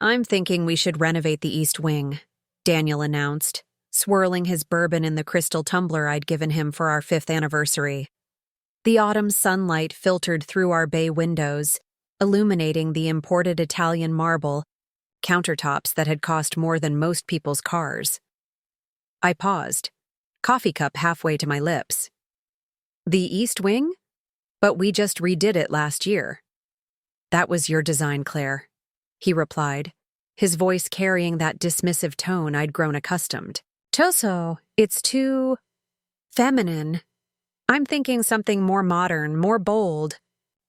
I'm thinking we should renovate the East Wing, Daniel announced, swirling his bourbon in the crystal tumbler I'd given him for our 5th anniversary. The autumn sunlight filtered through our bay windows, illuminating the imported Italian marble countertops that had cost more than most people's cars. I paused, coffee cup halfway to my lips. The East Wing? But we just redid it last year. That was your design, Claire, he replied, his voice carrying that dismissive tone I'd grown accustomed. Toso, it's too feminine. I'm thinking something more modern, more bold.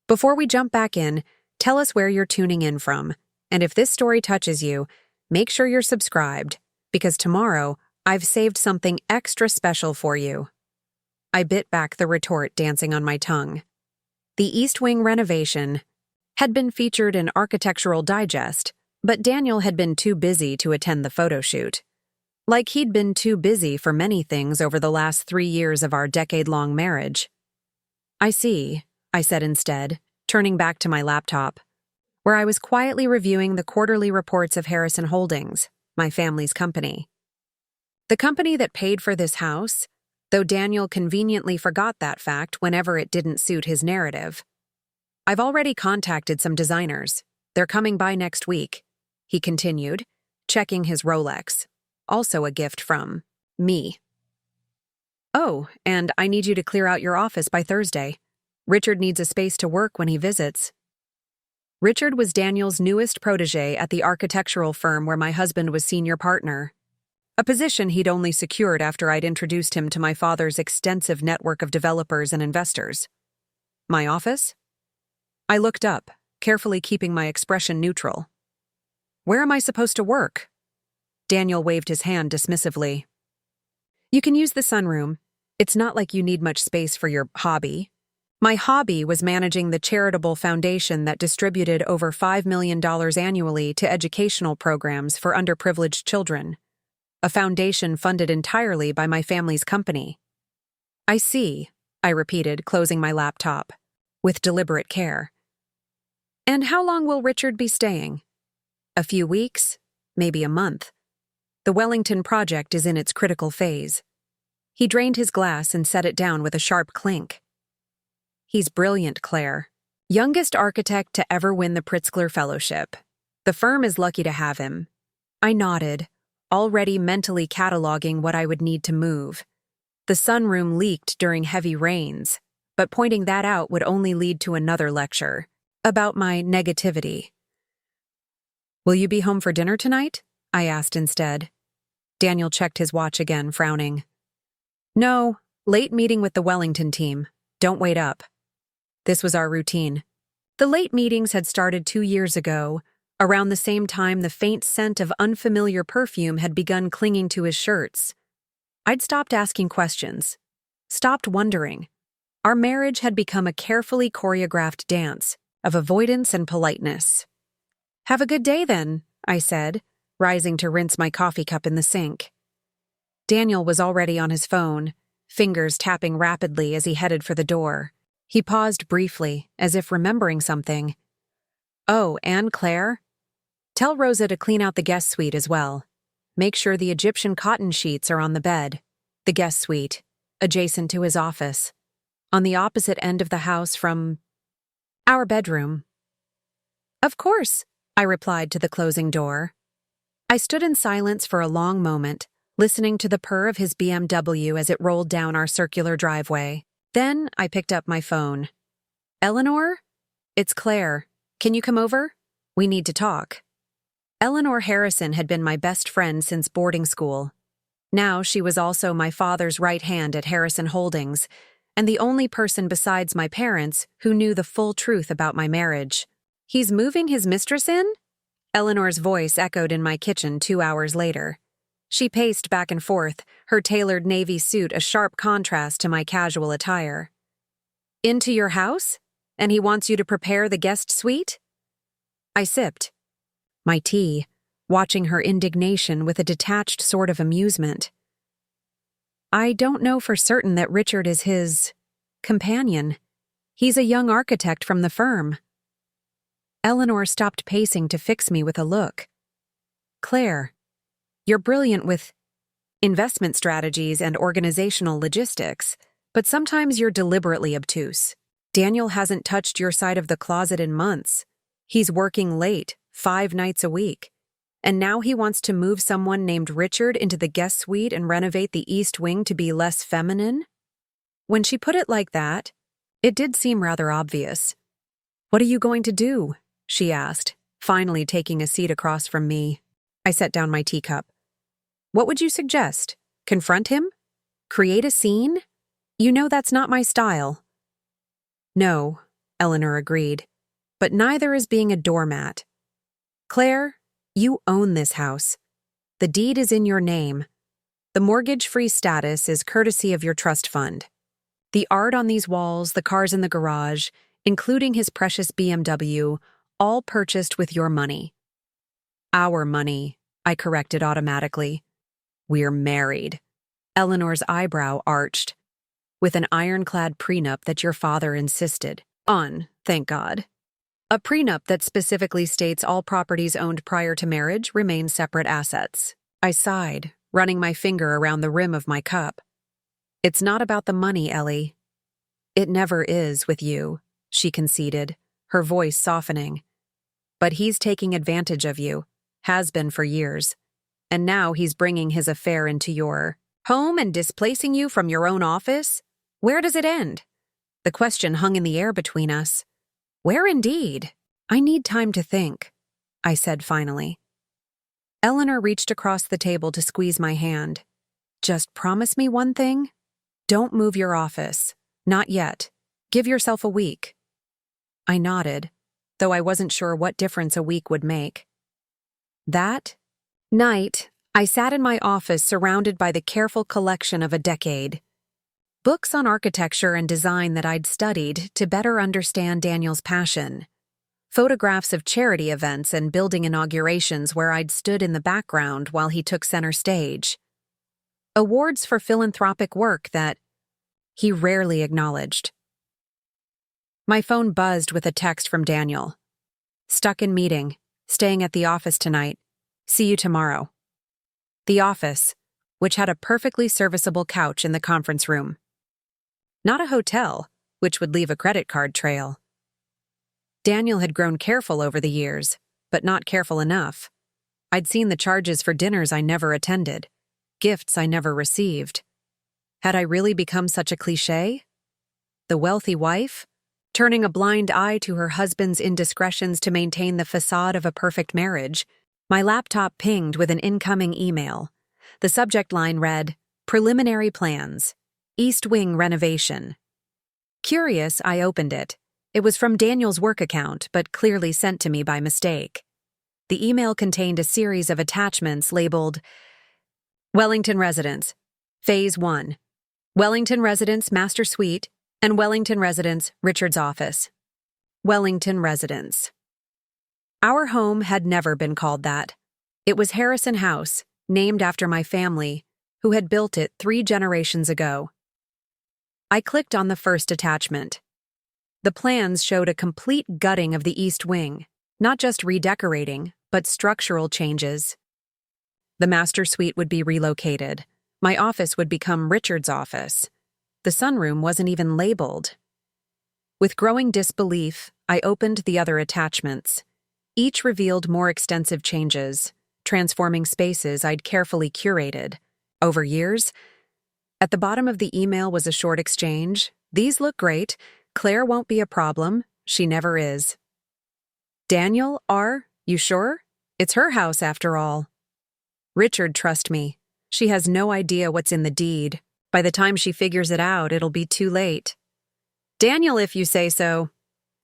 Before we jump back in, tell us where you're tuning in from. And if this story touches you, make sure you're subscribed, because tomorrow I've saved something extra special for you. I bit back the retort dancing on my tongue. The East Wing renovation had been featured in Architectural Digest, but Daniel had been too busy to attend the photo shoot. Like he'd been too busy for many things over the last 3 years of our decade-long marriage. I see, I said instead, turning back to my laptop, where I was quietly reviewing the quarterly reports of Harrison Holdings, my family's company. The company that paid for this house, though Daniel conveniently forgot that fact whenever it didn't suit his narrative. I've already contacted some designers. They're coming by next week, he continued, checking his Rolex, also a gift from me. Oh, and I need you to clear out your office by Thursday. Richard needs a space to work when he visits. Richard was Daniel's newest protege at the architectural firm where my husband was senior partner, a position he'd only secured after I'd introduced him to my father's extensive network of developers and investors. My office? I looked up, carefully keeping my expression neutral. Where am I supposed to work? Daniel waved his hand dismissively. You can use the sunroom. It's not like you need much space for your hobby. My hobby was managing the charitable foundation that distributed over $5 million annually to educational programs for underprivileged children, a foundation funded entirely by my family's company. I see, I repeated, closing my laptop, with deliberate care. And how long will Richard be staying? A few weeks, maybe a month. The Wellington project is in its critical phase. He drained his glass and set it down with a sharp clink. He's brilliant, Claire. Youngest architect to ever win the Pritzker Fellowship. The firm is lucky to have him. I nodded, already mentally cataloging what I would need to move. The sunroom leaked during heavy rains, but pointing that out would only lead to another lecture about my negativity. Will you be home for dinner tonight? I asked instead. Daniel checked his watch again, frowning. No, late meeting with the Wellington team. Don't wait up. This was our routine. The late meetings had started 2 years ago, around the same time the faint scent of unfamiliar perfume had begun clinging to his shirts. I'd stopped asking questions, stopped wondering. Our marriage had become a carefully choreographed dance of avoidance and politeness. Have a good day then, I said, rising to rinse my coffee cup in the sink. Daniel was already on his phone, fingers tapping rapidly as he headed for the door. He paused briefly, as if remembering something. Oh, and Claire? Tell Rosa to clean out the guest suite as well. Make sure the Egyptian cotton sheets are on the bed. The guest suite, adjacent to his office, on the opposite end of the house from our bedroom. Of course, I replied to the closing door. I stood in silence for a long moment, listening to the purr of his BMW as it rolled down our circular driveway. Then I picked up my phone. Eleanor? It's Claire. Can you come over? We need to talk. Eleanor Harrison had been my best friend since boarding school. Now she was also my father's right hand at Harrison Holdings, and the only person besides my parents who knew the full truth about my marriage. He's moving his mistress in? Eleanor's voice echoed in my kitchen 2 hours later. She paced back and forth, her tailored navy suit a sharp contrast to my casual attire. Into your house? And he wants you to prepare the guest suite? I sipped my tea, watching her indignation with a detached sort of amusement. I don't know for certain that Richard is his companion. He's a young architect from the firm. Eleanor stopped pacing to fix me with a look, Claire, you're brilliant with investment strategies and organizational logistics, but sometimes you're deliberately obtuse. Daniel hasn't touched your side of the closet in months. He's working late, 5 nights a week. And now he wants to move someone named Richard into the guest suite and renovate the East Wing to be less feminine? When she put it like that, it did seem rather obvious. "What are you going to do?" she asked, finally taking a seat across from me. I set down my teacup. "What would you suggest? Confront him? Create a scene? You know that's not my style." "No," Eleanor agreed, "but neither is being a doormat. Claire, you own this house. The deed is in your name. The mortgage-free status is courtesy of your trust fund. The art on these walls, the cars in the garage, including his precious BMW, all purchased with your money." "Our money," I corrected automatically. "We're married." Eleanor's eyebrow arched. "With an ironclad prenup that your father insisted on, thank God. A prenup that specifically states all properties owned prior to marriage remain separate assets." I sighed, running my finger around the rim of my cup. "It's not about the money, Ellie." "It never is with you," she conceded, her voice softening. "But he's taking advantage of you, has been for years. And now he's bringing his affair into your home and displacing you from your own office? Where does it end?" The question hung in the air between us. "Where indeed?" "I need time to think," I said finally. Eleanor reached across the table to squeeze my hand. "Just promise me one thing. Don't move your office. Not yet. Give yourself a week." I nodded, though I wasn't sure what difference a week would make. That night, I sat in my office surrounded by the careful collection of a decade. Books on architecture and design that I'd studied to better understand Daniel's passion. Photographs of charity events and building inaugurations where I'd stood in the background while he took center stage. Awards for philanthropic work that he rarely acknowledged. My phone buzzed with a text from Daniel. "Stuck in meeting. Staying at the office tonight. See you tomorrow." The office, which had a perfectly serviceable couch in the conference room. Not a hotel, which would leave a credit card trail. Daniel had grown careful over the years, but not careful enough. I'd seen the charges for dinners I never attended, gifts I never received. Had I really become such a cliché? The wealthy wife, turning a blind eye to her husband's indiscretions to maintain the facade of a perfect marriage. My laptop pinged with an incoming email. The subject line read, "Preliminary Plans. East Wing Renovation." Curious, I opened it. It was from Daniel's work account, but clearly sent to me by mistake. The email contained a series of attachments labeled Wellington Residence, Phase 1, Wellington Residence Master Suite, and Wellington Residence Richard's Office. Wellington Residence. Our home had never been called that. It was Harrison House, named after my family, who had built it 3 generations ago. I clicked on the first attachment. The plans showed a complete gutting of the East Wing, not just redecorating, but structural changes. The master suite would be relocated. My office would become Richard's office. The sunroom wasn't even labeled. With growing disbelief, I opened the other attachments. Each revealed more extensive changes, transforming spaces I'd carefully curated. Over years, at the bottom of the email was a short exchange. "These look great. Claire won't be a problem. She never is." "Daniel, you sure? It's her house after all." "Richard, trust me. She has no idea what's in the deed. By the time she figures it out, it'll be too late." "Daniel, if you say so.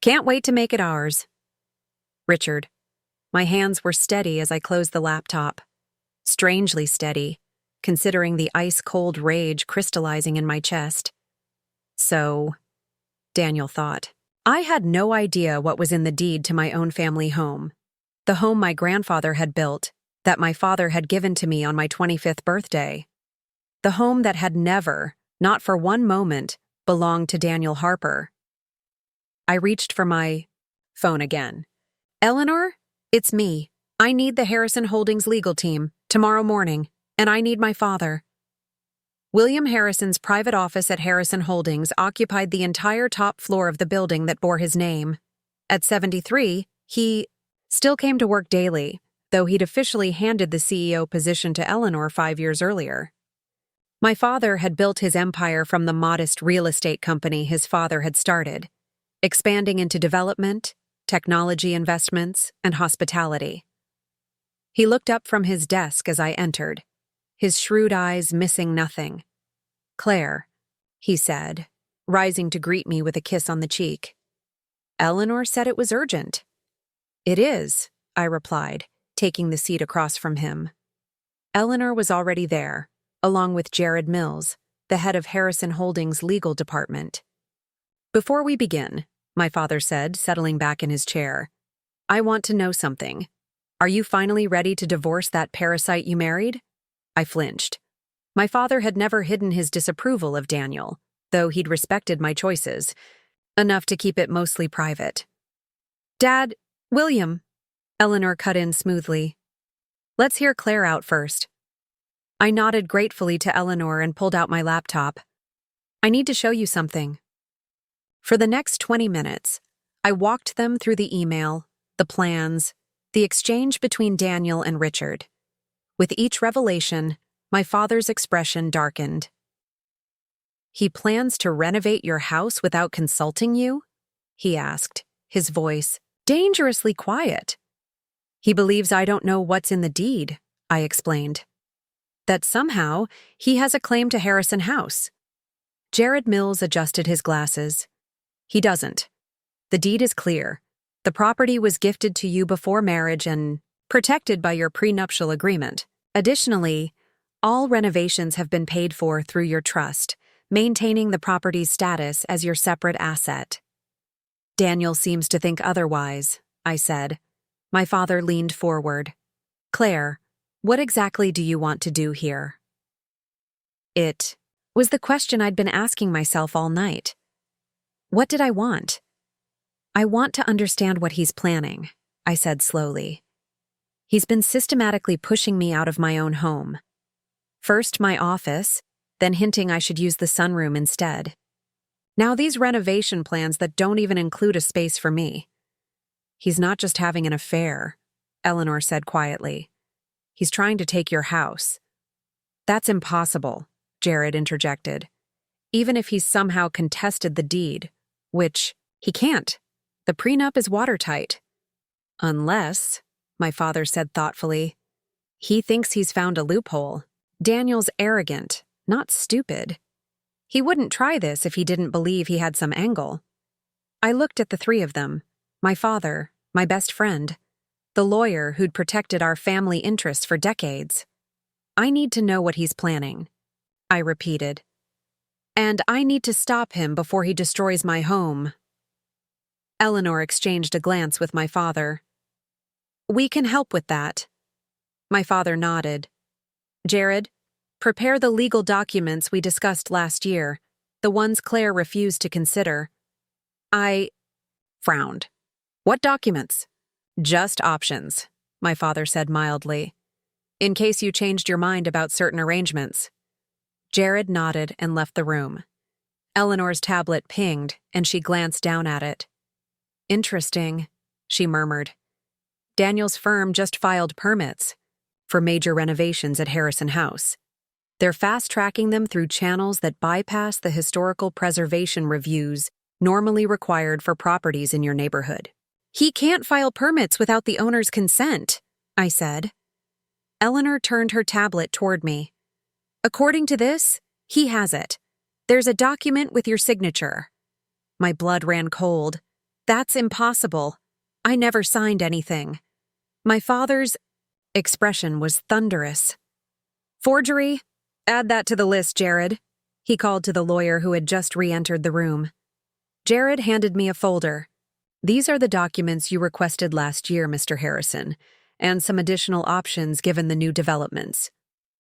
Can't wait to make it ours." Richard. My hands were steady as I closed the laptop. Strangely steady, considering the ice-cold rage crystallizing in my chest. So, Daniel thought. I had no idea what was in the deed to my own family home. The home my grandfather had built, that my father had given to me on my 25th birthday. The home that had never, not for one moment, belonged to Daniel Harper. I reached for my phone again. "Eleanor, it's me. I need the Harrison Holdings legal team, tomorrow morning, and I need my father. William Harrison's private office at Harrison Holdings occupied the entire top floor of the building that bore his name. At 73, he still came to work daily, though he'd officially handed the CEO position to Eleanor 5 years earlier. My father had built his empire from the modest real estate company his father had started, expanding into development, technology investments, and hospitality. He looked up from his desk as I entered, his shrewd eyes missing nothing. "Claire," he said, rising to greet me with a kiss on the cheek. "Eleanor said it was urgent." "It is," I replied, taking the seat across from him. Eleanor was already there, along with Jared Mills, the head of Harrison Holdings' legal department. "Before we begin," my father said, settling back in his chair, "I want to know something. Are you finally ready to divorce that parasite you married?" I flinched. My father had never hidden his disapproval of Daniel, though he'd respected my choices, enough to keep it mostly private. "Dad, William," Eleanor cut in smoothly. "Let's hear Claire out first." I nodded gratefully to Eleanor and pulled out my laptop. "I need to show you something." For the next 20 minutes, I walked them through the email, the plans, the exchange between Daniel and Richard. With each revelation, my father's expression darkened. "He plans to renovate your house without consulting you?" he asked, his voice dangerously quiet. "He believes I don't know what's in the deed," I explained. "That somehow he has a claim to Harrison House." Jared Mills adjusted his glasses. "He doesn't. The deed is clear. The property was gifted to you before marriage and protected by your prenuptial agreement. Additionally, all renovations have been paid for through your trust, maintaining the property's status as your separate asset." "Daniel seems to think otherwise," I said. My father leaned forward. "Claire, what exactly do you want to do here?" It was the question I'd been asking myself all night. What did I want? "I want to understand what he's planning," I said slowly. "He's been systematically pushing me out of my own home. First my office, then hinting I should use the sunroom instead. Now these renovation plans that don't even include a space for me." "He's not just having an affair," Eleanor said quietly. "He's trying to take your house." "That's impossible," Jared interjected. "Even if he's somehow contested the deed, which he can't. The prenup is watertight." "Unless," my father said thoughtfully, "he thinks he's found a loophole. Daniel's arrogant, not stupid. He wouldn't try this if he didn't believe he had some angle." I looked at the three of them, my father, my best friend, the lawyer who'd protected our family interests for decades. "I need to know what he's planning," I repeated. "And I need to stop him before he destroys my home." Eleanor exchanged a glance with my father. "We can help with that." My father nodded. "Jared, prepare the legal documents we discussed last year, the ones Claire refused to consider." I frowned. "What documents?" "Just options," my father said mildly, "in case you changed your mind about certain arrangements." Jared nodded and left the room. Eleanor's tablet pinged, and she glanced down at it. "Interesting," she murmured. "Daniel's firm just filed permits for major renovations at Harrison House. They're fast-tracking them through channels that bypass the historical preservation reviews normally required for properties in your neighborhood." "He can't file permits without the owner's consent," I said. Eleanor turned her tablet toward me. "According to this, he has it. There's a document with your signature." My blood ran cold. "That's impossible. I never signed anything." My father's expression was thunderous. "Forgery? Add that to the list, Jared," he called to the lawyer who had just re-entered the room. Jared handed me a folder. "These are the documents you requested last year, Mr. Harrison, and some additional options given the new developments."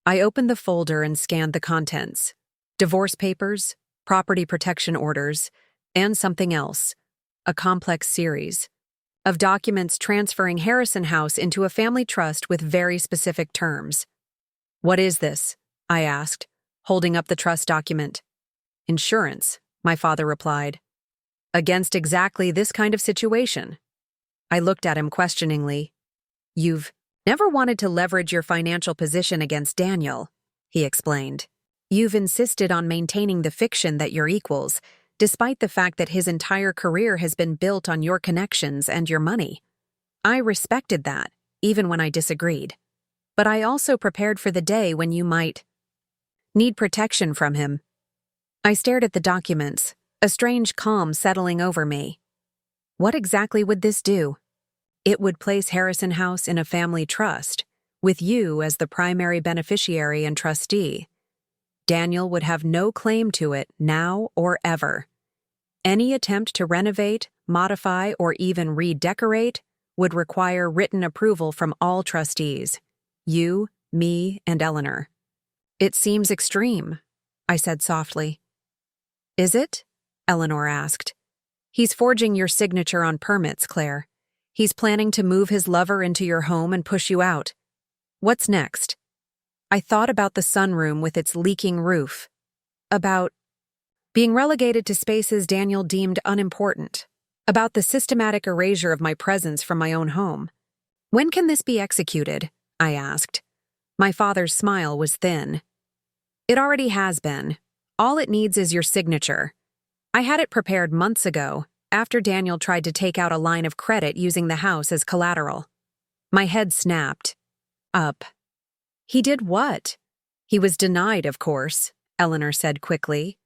I opened the folder and scanned the contents. Divorce papers, property protection orders, and something else, a complex series. of documents transferring Harrison House into a family trust with very specific terms. "What is this?" I asked, holding up the trust document. "Insurance," my father replied. "Against exactly this kind of situation." I looked at him questioningly. "You've never wanted to leverage your financial position against Daniel," he explained. "You've insisted on maintaining the fiction that you're equals, despite the fact that his entire career has been built on your connections and your money. I respected that, even when I disagreed. But I also prepared for the day when you might need protection from him." I stared at the documents, a strange calm settling over me. What exactly would this do? It would place Harrison House in a family trust, with you as the primary beneficiary and trustee. Daniel would have no claim to it now or ever. Any attempt to renovate, modify, or even redecorate would require written approval from all trustees, you, me, and Eleanor. "It seems extreme," I said softly. "Is it?" Eleanor asked. "He's forging your signature on permits, Claire. He's planning to move his lover into your home and push you out. What's next?" I thought about the sunroom with its leaking roof, about being relegated to spaces Daniel deemed unimportant, about the systematic erasure of my presence from my own home. "When can this be executed?" I asked. My father's smile was thin. "It already has been. All it needs is your signature. I had it prepared months ago, after Daniel tried to take out a line of credit using the house as collateral." My head snapped. Up. "He did what?" "He was denied, of course," Eleanor said quickly.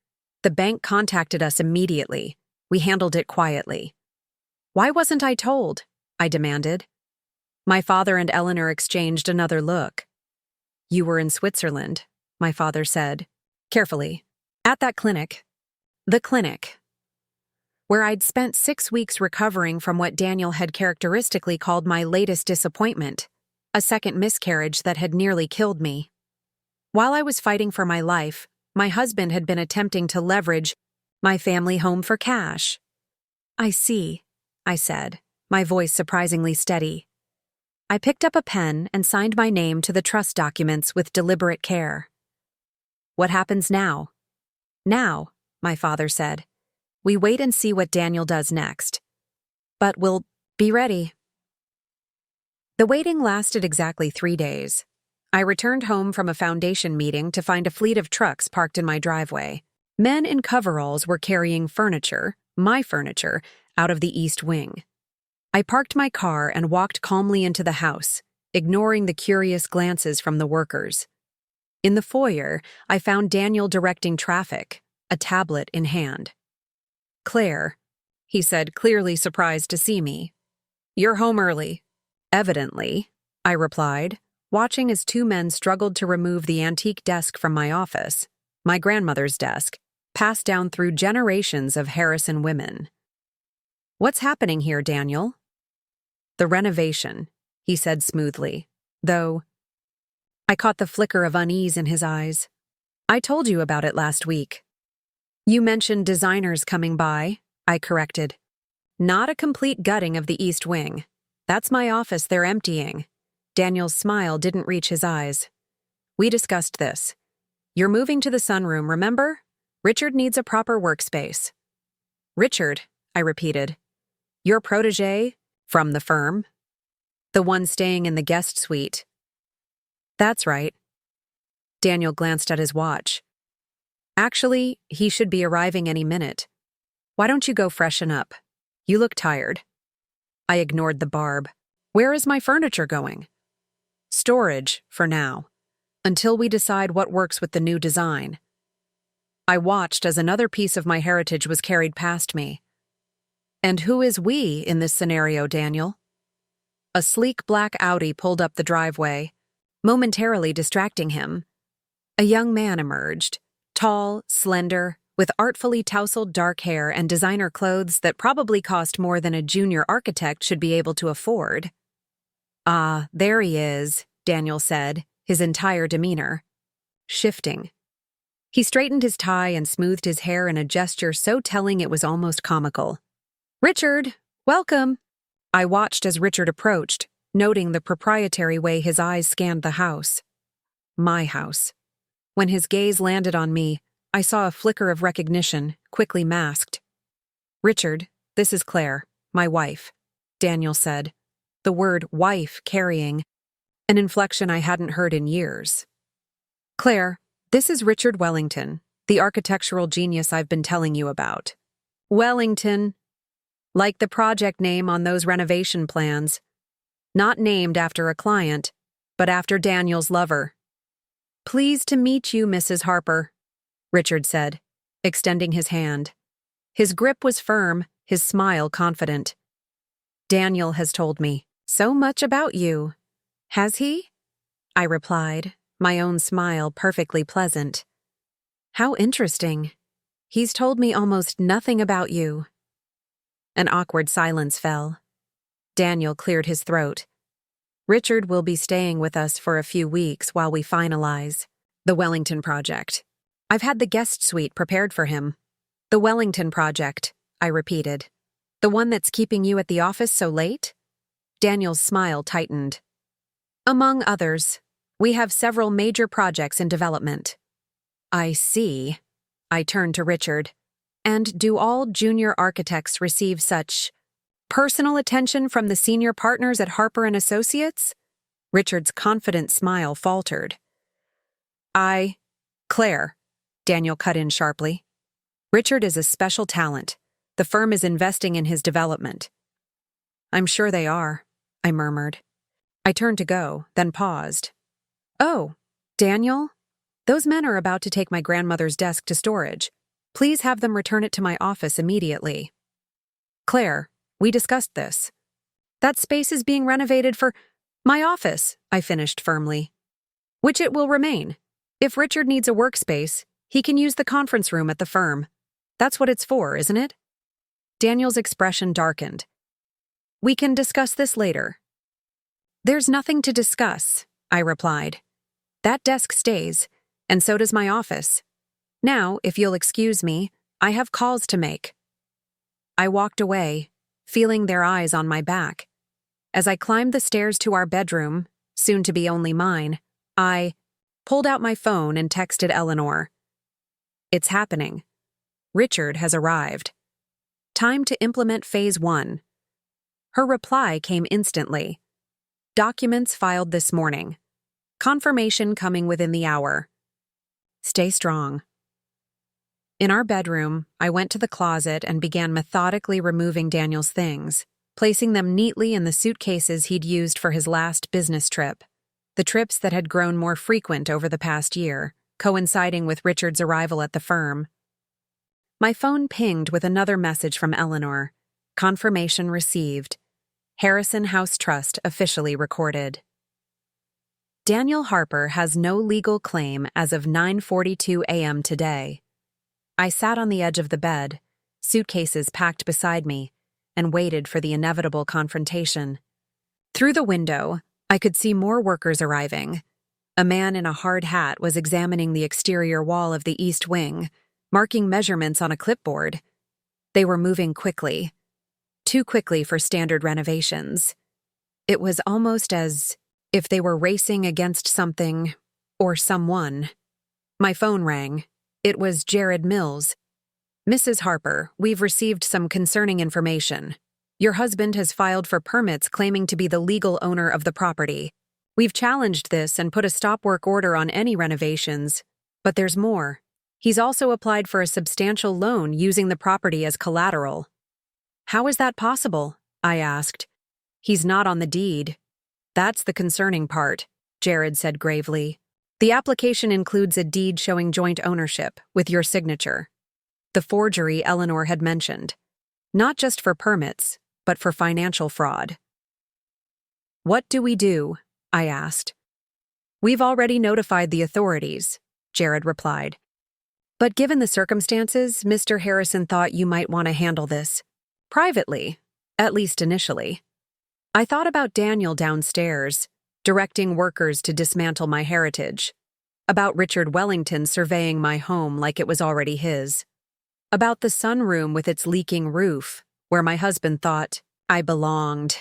"The bank contacted us immediately. We handled it quietly." "Why wasn't I told?" I demanded. My father and Eleanor exchanged another look. "You were in Switzerland," my father said, carefully. "At that clinic." The clinic, where I'd spent 6 weeks recovering from what Daniel had characteristically called my latest disappointment, a second miscarriage that had nearly killed me. While I was fighting for my life, my husband had been attempting to leverage my family home for cash. "I see," I said, my voice surprisingly steady. I picked up a pen and signed my name to the trust documents with deliberate care. "What happens now?" "Now," my father said, "we wait and see what Daniel does next. But we'll be ready." The waiting lasted exactly 3 days. I returned home from a foundation meeting to find a fleet of trucks parked in my driveway. Men in coveralls were carrying furniture, my furniture, out of the east wing. I parked my car and walked calmly into the house, ignoring the curious glances from the workers. In the foyer, I found Daniel directing traffic, a tablet in hand. "Claire," he said, clearly surprised to see me. "You're home early." "Evidently," I replied, watching as 2 men struggled to remove the antique desk from my office, my grandmother's desk, passed down through generations of Harrison women. "What's happening here, Daniel?" "The renovation," he said smoothly, though I caught the flicker of unease in his eyes. "I told you about it last week." "You mentioned designers coming by," I corrected. "Not a complete gutting of the East Wing. That's my office they're emptying." Daniel's smile didn't reach his eyes. "We discussed this. You're moving to the sunroom, remember? Richard needs a proper workspace." "Richard," I repeated. "Your protégé from the firm? The one staying in the guest suite?" "That's right." Daniel glanced at his watch. "Actually, he should be arriving any minute. Why don't you go freshen up? You look tired." I ignored the barb. "Where is my furniture going?" "Storage, for now, until we decide what works with the new design." I watched as another piece of my heritage was carried past me. "And who is we in this scenario, Daniel?" A sleek black Audi pulled up the driveway, momentarily distracting him. A young man emerged, tall, slender, with artfully tousled dark hair and designer clothes that probably cost more than a junior architect should be able to afford. "Ah, there he is," Daniel said, his entire demeanor shifting. He straightened his tie and smoothed his hair in a gesture so telling it was almost comical. "Richard, welcome." I watched as Richard approached, noting the proprietary way his eyes scanned the house. My house. When his gaze landed on me, I saw a flicker of recognition, quickly masked. "Richard, this is Claire, my wife," Daniel said, the word wife carrying an inflection I hadn't heard in years. "Claire, this is Richard Wellington, the architectural genius I've been telling you about." Wellington, like the project name on those renovation plans. Not named after a client, but after Daniel's lover. "Pleased to meet you, Mrs. Harper," Richard said, extending his hand. His grip was firm, his smile confident. "Daniel has told me so much about you." "Has he?" I replied, my own smile perfectly pleasant. "How interesting. He's told me almost nothing about you." An awkward silence fell. Daniel cleared his throat. "Richard will be staying with us for a few weeks while we finalize the Wellington project. I've had the guest suite prepared for him." "The Wellington project," I repeated. "The one that's keeping you at the office so late?" Daniel's smile tightened. "Among others, we have several major projects in development." "I see." I turned to Richard. "And do all junior architects receive such personal attention from the senior partners at Harper & Associates?" Richard's confident smile faltered. "Claire," Daniel cut in sharply. "Richard is a special talent. The firm is investing in his development." "I'm sure they are," I murmured. I turned to go, then paused. "Oh, Daniel? Those men are about to take my grandmother's desk to storage. Please have them return it to my office immediately." "Claire, we discussed this. That space is being renovated for my office," I finished firmly. "Which it will remain. If Richard needs a workspace, he can use the conference room at the firm. That's what it's for, isn't it?" Daniel's expression darkened. "We can discuss this later." "There's nothing to discuss," I replied. "That desk stays, and so does my office. Now, if you'll excuse me, I have calls to make." I walked away, feeling their eyes on my back. As I climbed the stairs to our bedroom, soon to be only mine, I pulled out my phone and texted Eleanor. "It's happening. Richard has arrived. Time to implement Phase 1. Her reply came instantly. "Documents filed this morning. Confirmation coming within the hour. Stay strong." In our bedroom, I went to the closet and began methodically removing Daniel's things, placing them neatly in the suitcases he'd used for his last business trip, the trips that had grown more frequent over the past year, coinciding with Richard's arrival at the firm. My phone pinged with another message from Eleanor. Confirmation received. Harrison House Trust officially recorded. Daniel Harper has no legal claim as of 9:42 a.m. today. I sat on the edge of the bed, suitcases packed beside me, and waited for the inevitable confrontation. Through the window, I could see more workers arriving. A man in a hard hat was examining the exterior wall of the east wing, marking measurements on a clipboard. They were moving quickly. Too quickly for standard renovations. It was almost as if they were racing against something or someone. My phone rang. It was Jared Mills. "Mrs. Harper, we've received some concerning information. Your husband has filed for permits claiming to be the legal owner of the property. We've challenged this and put a stop work order on any renovations. But there's more. He's also applied for a substantial loan using the property as collateral." "How is that possible?" I asked. "He's not on the deed." "That's the concerning part," Jared said gravely. "The application includes a deed showing joint ownership, with your signature. The forgery Eleanor had mentioned. Not just for permits, but for financial fraud." "What do we do?" I asked. "We've already notified the authorities," Jared replied. "But given the circumstances, Mr. Harrison thought you might want to handle this privately, at least initially." I thought about Daniel downstairs, directing workers to dismantle my heritage, about Richard Wellington surveying my home like it was already his, about the sunroom with its leaking roof, where my husband thought I belonged.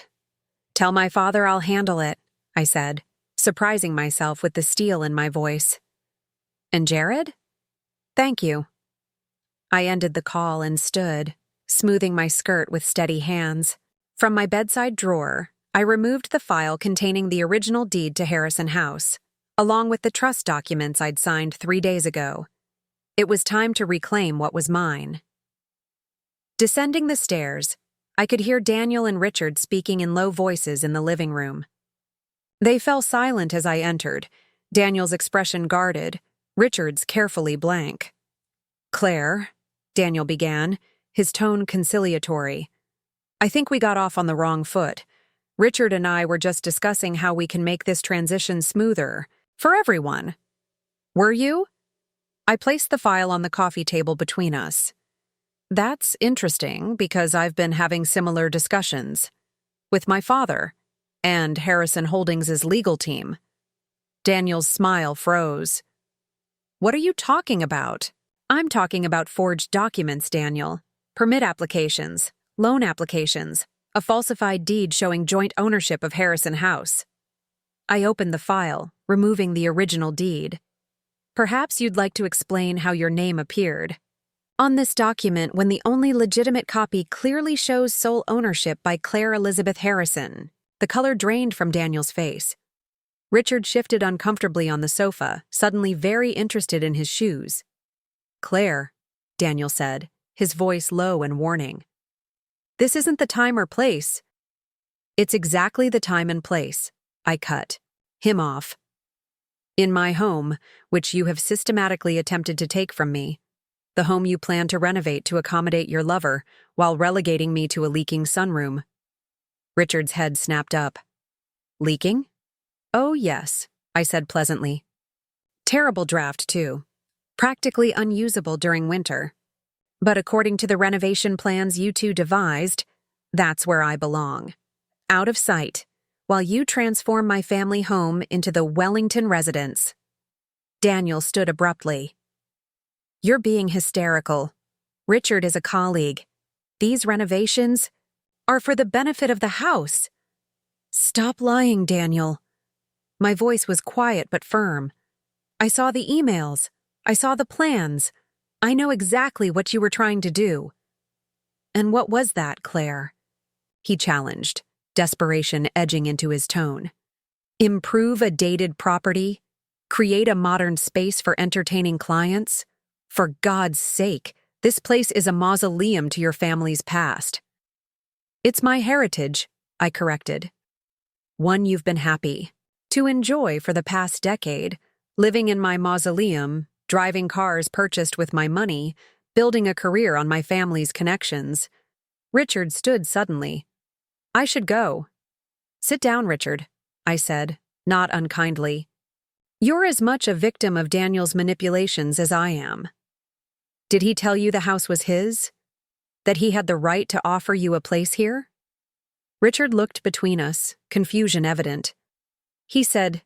Tell my father I'll handle it, I said, surprising myself with the steel in my voice. And Jared? Thank you. I ended the call and stood, smoothing my skirt with steady hands. From my bedside drawer, I removed the file containing the original deed to Harrison House, along with the trust documents I'd signed 3 days ago. It was time to reclaim what was mine. Descending the stairs, I could hear Daniel and Richard speaking in low voices in the living room. They fell silent as I entered, Daniel's expression guarded, Richard's carefully blank. "Claire," Daniel began, his tone conciliatory. "I think we got off on the wrong foot. Richard and I were just discussing how we can make this transition smoother, for everyone." "Were you?" I placed the file on the coffee table between us. "That's interesting because I've been having similar discussions. With my father, and Harrison Holdings' legal team." Daniel's smile froze. "What are you talking about?" "I'm talking about forged documents, Daniel. Permit applications, loan applications, a falsified deed showing joint ownership of Harrison House." I opened the file, removing the original deed. "Perhaps you'd like to explain how your name appeared on this document when the only legitimate copy clearly shows sole ownership by Claire Elizabeth Harrison." The color drained from Daniel's face. Richard shifted uncomfortably on the sofa, suddenly very interested in his shoes. "Claire," Daniel said, his voice low and warning. "This isn't the time or place." "It's exactly the time and place," I cut him off. "In my home, which you have systematically attempted to take from me. The home you plan to renovate to accommodate your lover, while relegating me to a leaking sunroom." Richard's head snapped up. "Leaking?" "Oh, yes," I said pleasantly. "Terrible draft, too. Practically unusable during winter. But according to the renovation plans you two devised, that's where I belong. Out of sight, while you transform my family home into the Wellington residence." Daniel stood abruptly. "You're being hysterical. Richard is a colleague. These renovations are for the benefit of the house." "Stop lying, Daniel." My voice was quiet but firm. "I saw the emails. I saw the plans. I know exactly what you were trying to do." "And what was that, Claire?" he challenged, desperation edging into his tone. "Improve a dated property? Create a modern space for entertaining clients? For God's sake, this place is a mausoleum to your family's past." "It's my heritage," I corrected. "One you've been happy to enjoy for the past decade, living in my mausoleum, driving cars purchased with my money, building a career on my family's connections." Richard stood suddenly. "I should go." "Sit down, Richard," I said, not unkindly. "You're as much a victim of Daniel's manipulations as I am. Did he tell you the house was his? That he had the right to offer you a place here?" Richard looked between us, confusion evident. He said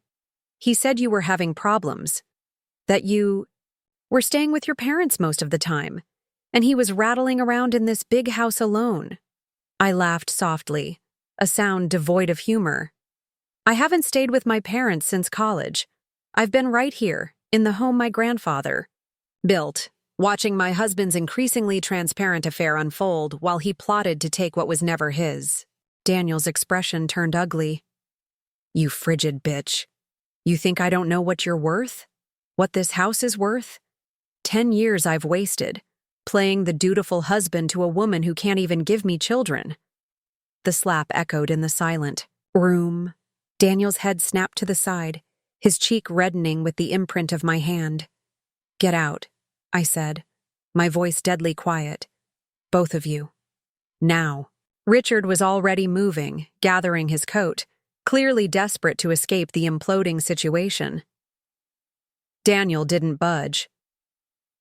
you were having problems. That you were staying with your parents most of the time, and he was rattling around in this big house alone." I laughed softly, a sound devoid of humor. "I haven't stayed with my parents since college. I've been right here, in the home my grandfather built, watching my husband's increasingly transparent affair unfold while he plotted to take what was never his." Daniel's expression turned ugly. "You frigid bitch. You think I don't know what you're worth? What this house is worth? 10 years I've wasted, playing the dutiful husband to a woman who can't even give me children." The slap echoed in the silent room. Daniel's head snapped to the side, his cheek reddening with the imprint of my hand. "Get out," I said, my voice deadly quiet. "Both of you. Now." Richard was already moving, gathering his coat, clearly desperate to escape the imploding situation. Daniel didn't budge.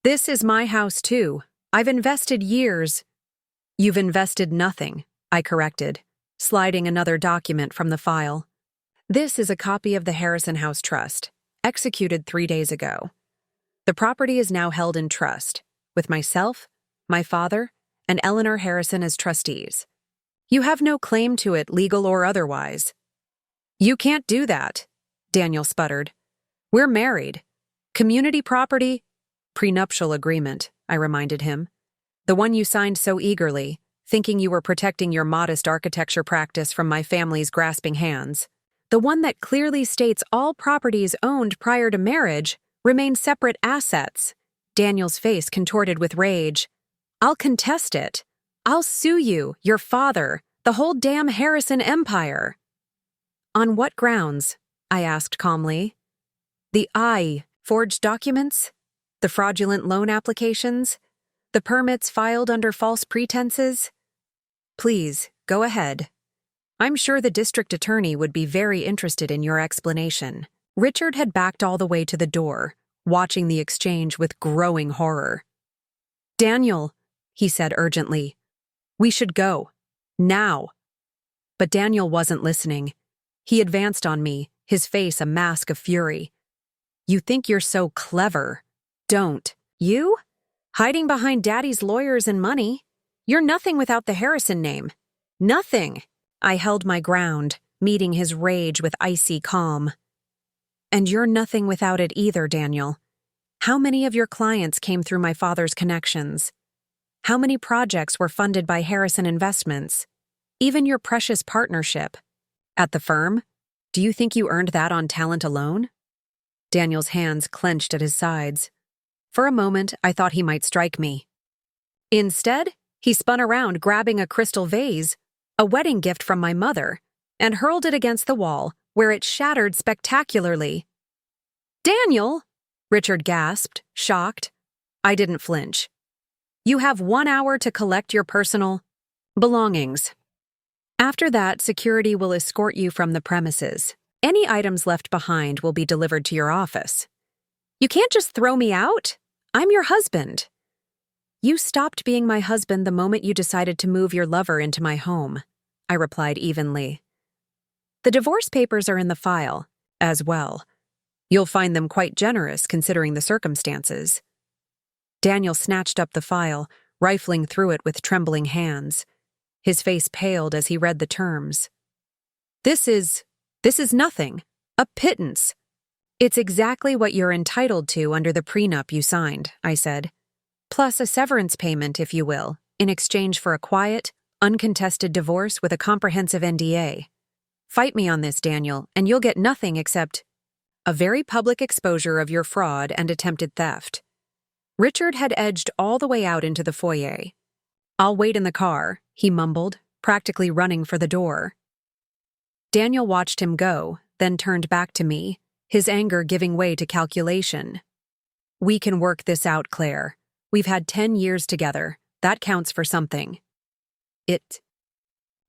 "This is my house, too. I've invested years." "You've invested nothing," I corrected, sliding another document from the file. "This is a copy of the Harrison House Trust, executed 3 days ago. The property is now held in trust, with myself, my father, and Eleanor Harrison as trustees. You have no claim to it, legal or otherwise. You can't do that, Daniel sputtered. We're married. Community property? Prenuptial agreement, I reminded him. The one you signed so eagerly, thinking you were protecting your modest architecture practice from my family's grasping hands. The one that clearly states all properties owned prior to marriage remain separate assets. Daniel's face contorted with rage. I'll contest it. I'll sue you, your father, the whole damn Harrison empire. On what grounds? I asked calmly. The forged documents? The fraudulent loan applications? The permits filed under false pretenses? Please, go ahead. I'm sure the district attorney would be very interested in your explanation. Richard had backed all the way to the door, watching the exchange with growing horror. Daniel, he said urgently, we should go. Now. But Daniel wasn't listening. He advanced on me, his face a mask of fury. You think you're so clever. Don't. You? Hiding behind Daddy's lawyers and money. You're nothing without the Harrison name. Nothing. I held my ground, meeting his rage with icy calm. And you're nothing without it either, Daniel. How many of your clients came through my father's connections? How many projects were funded by Harrison Investments? Even your precious partnership. At the firm? Do you think you earned that on talent alone? Daniel's hands clenched at his sides. For a moment, I thought he might strike me. Instead, he spun around, grabbing a crystal vase, a wedding gift from my mother, and hurled it against the wall, where it shattered spectacularly. Daniel! Richard gasped, shocked. I didn't flinch. You have 1 hour to collect your personal belongings. After that, security will escort you from the premises. Any items left behind will be delivered to your office. You can't just throw me out. I'm your husband. You stopped being my husband the moment you decided to move your lover into my home, I replied evenly. The divorce papers are in the file, as well. You'll find them quite generous considering the circumstances. Daniel snatched up the file, rifling through it with trembling hands. His face paled as he read the terms. This is nothing. A pittance. It's exactly what you're entitled to under the prenup you signed, I said. Plus a severance payment, if you will, in exchange for a quiet, uncontested divorce with a comprehensive NDA. Fight me on this, Daniel, and you'll get nothing except a very public exposure of your fraud and attempted theft. Richard had edged all the way out into the foyer. I'll wait in the car, he mumbled, practically running for the door. Daniel watched him go, then turned back to me, his anger giving way to calculation. We can work this out, Claire. We've had 10 years together. That counts for something. It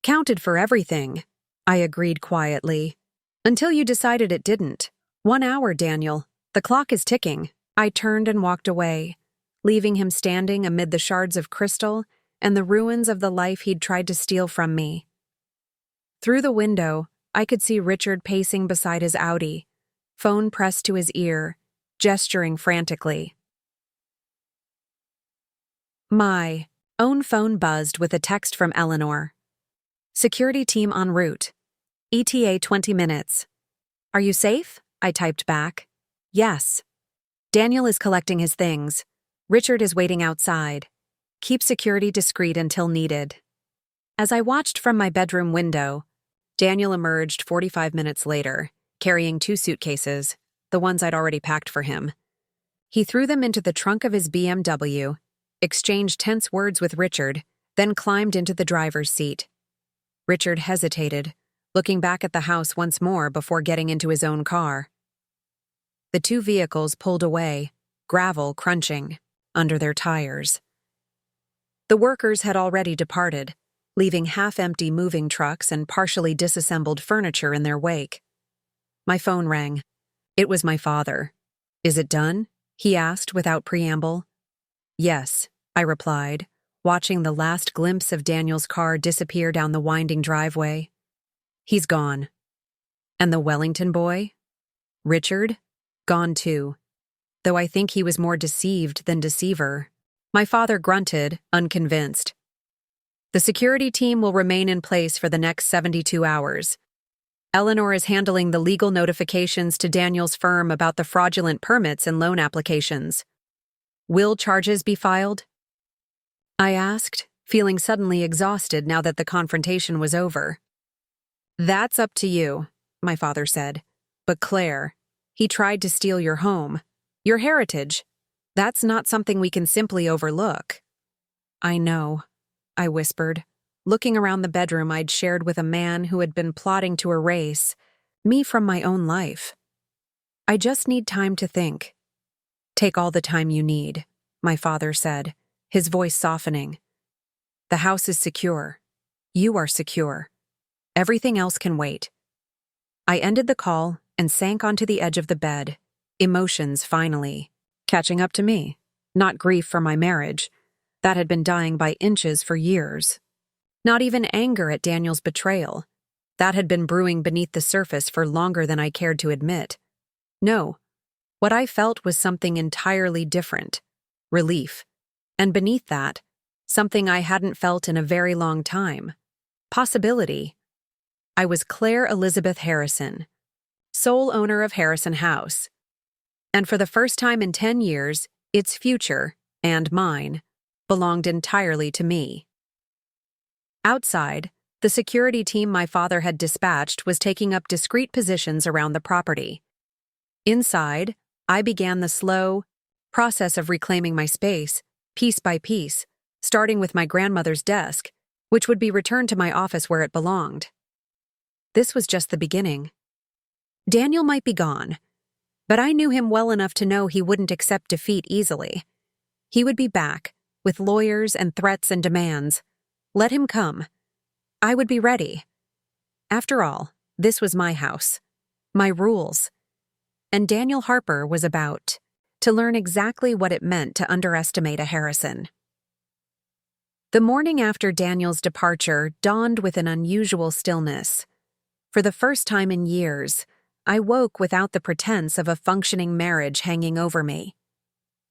counted for everything, I agreed quietly. Until you decided it didn't. 1 hour, Daniel. The clock is ticking. I turned and walked away, leaving him standing amid the shards of crystal and the ruins of the life he'd tried to steal from me. Through the window, I could see Richard pacing beside his Audi, phone pressed to his ear, gesturing frantically. My own phone buzzed with a text from Eleanor. Security team en route. ETA 20 minutes. Are you safe? I typed back. Yes. Daniel is collecting his things. Richard is waiting outside. Keep security discreet until needed. As I watched from my bedroom window, Daniel emerged 45 minutes later, carrying 2 suitcases, the ones I'd already packed for him. He threw them into the trunk of his BMW, exchanged tense words with Richard, then climbed into the driver's seat. Richard hesitated, looking back at the house once more before getting into his own car. The 2 vehicles pulled away, gravel crunching under their tires. The workers had already departed, leaving half-empty moving trucks and partially disassembled furniture in their wake. My phone rang. It was my father. Is it done? He asked without preamble. Yes, I replied, watching the last glimpse of Daniel's car disappear down the winding driveway. He's gone. And the Wellington boy? Richard? Gone too. Though I think he was more deceived than deceiver. My father grunted, unconvinced. The security team will remain in place for the next 72 hours. Eleanor is handling the legal notifications to Daniel's firm about the fraudulent permits and loan applications. Will charges be filed? I asked, feeling suddenly exhausted now that the confrontation was over. That's up to you, my father said. But Claire, he tried to steal your home, your heritage. That's not something we can simply overlook. I know, I whispered, looking around the bedroom I'd shared with a man who had been plotting to erase me from my own life. I just need time to think. Take all the time you need, my father said, his voice softening. The house is secure. You are secure. Everything else can wait. I ended the call and sank onto the edge of the bed, emotions finally catching up to me, not grief for my marriage. That had been dying by inches for years. Not even anger at Daniel's betrayal. That had been brewing beneath the surface for longer than I cared to admit. No, what I felt was something entirely different. Relief. And beneath that, something I hadn't felt in a very long time. Possibility. I was Claire Elizabeth Harrison, sole owner of Harrison House. And for the first time in 10 years, its future, and mine, belonged entirely to me. Outside, the security team my father had dispatched was taking up discreet positions around the property. Inside, I began the slow process of reclaiming my space, piece by piece, starting with my grandmother's desk, which would be returned to my office where it belonged. This was just the beginning. Daniel might be gone, but I knew him well enough to know he wouldn't accept defeat easily. He would be back, with lawyers and threats and demands. Let him come. I would be ready. After all, this was my house, my rules. And Daniel Harper was about to learn exactly what it meant to underestimate a Harrison. The morning after Daniel's departure dawned with an unusual stillness. For the first time in years, I woke without the pretense of a functioning marriage hanging over me.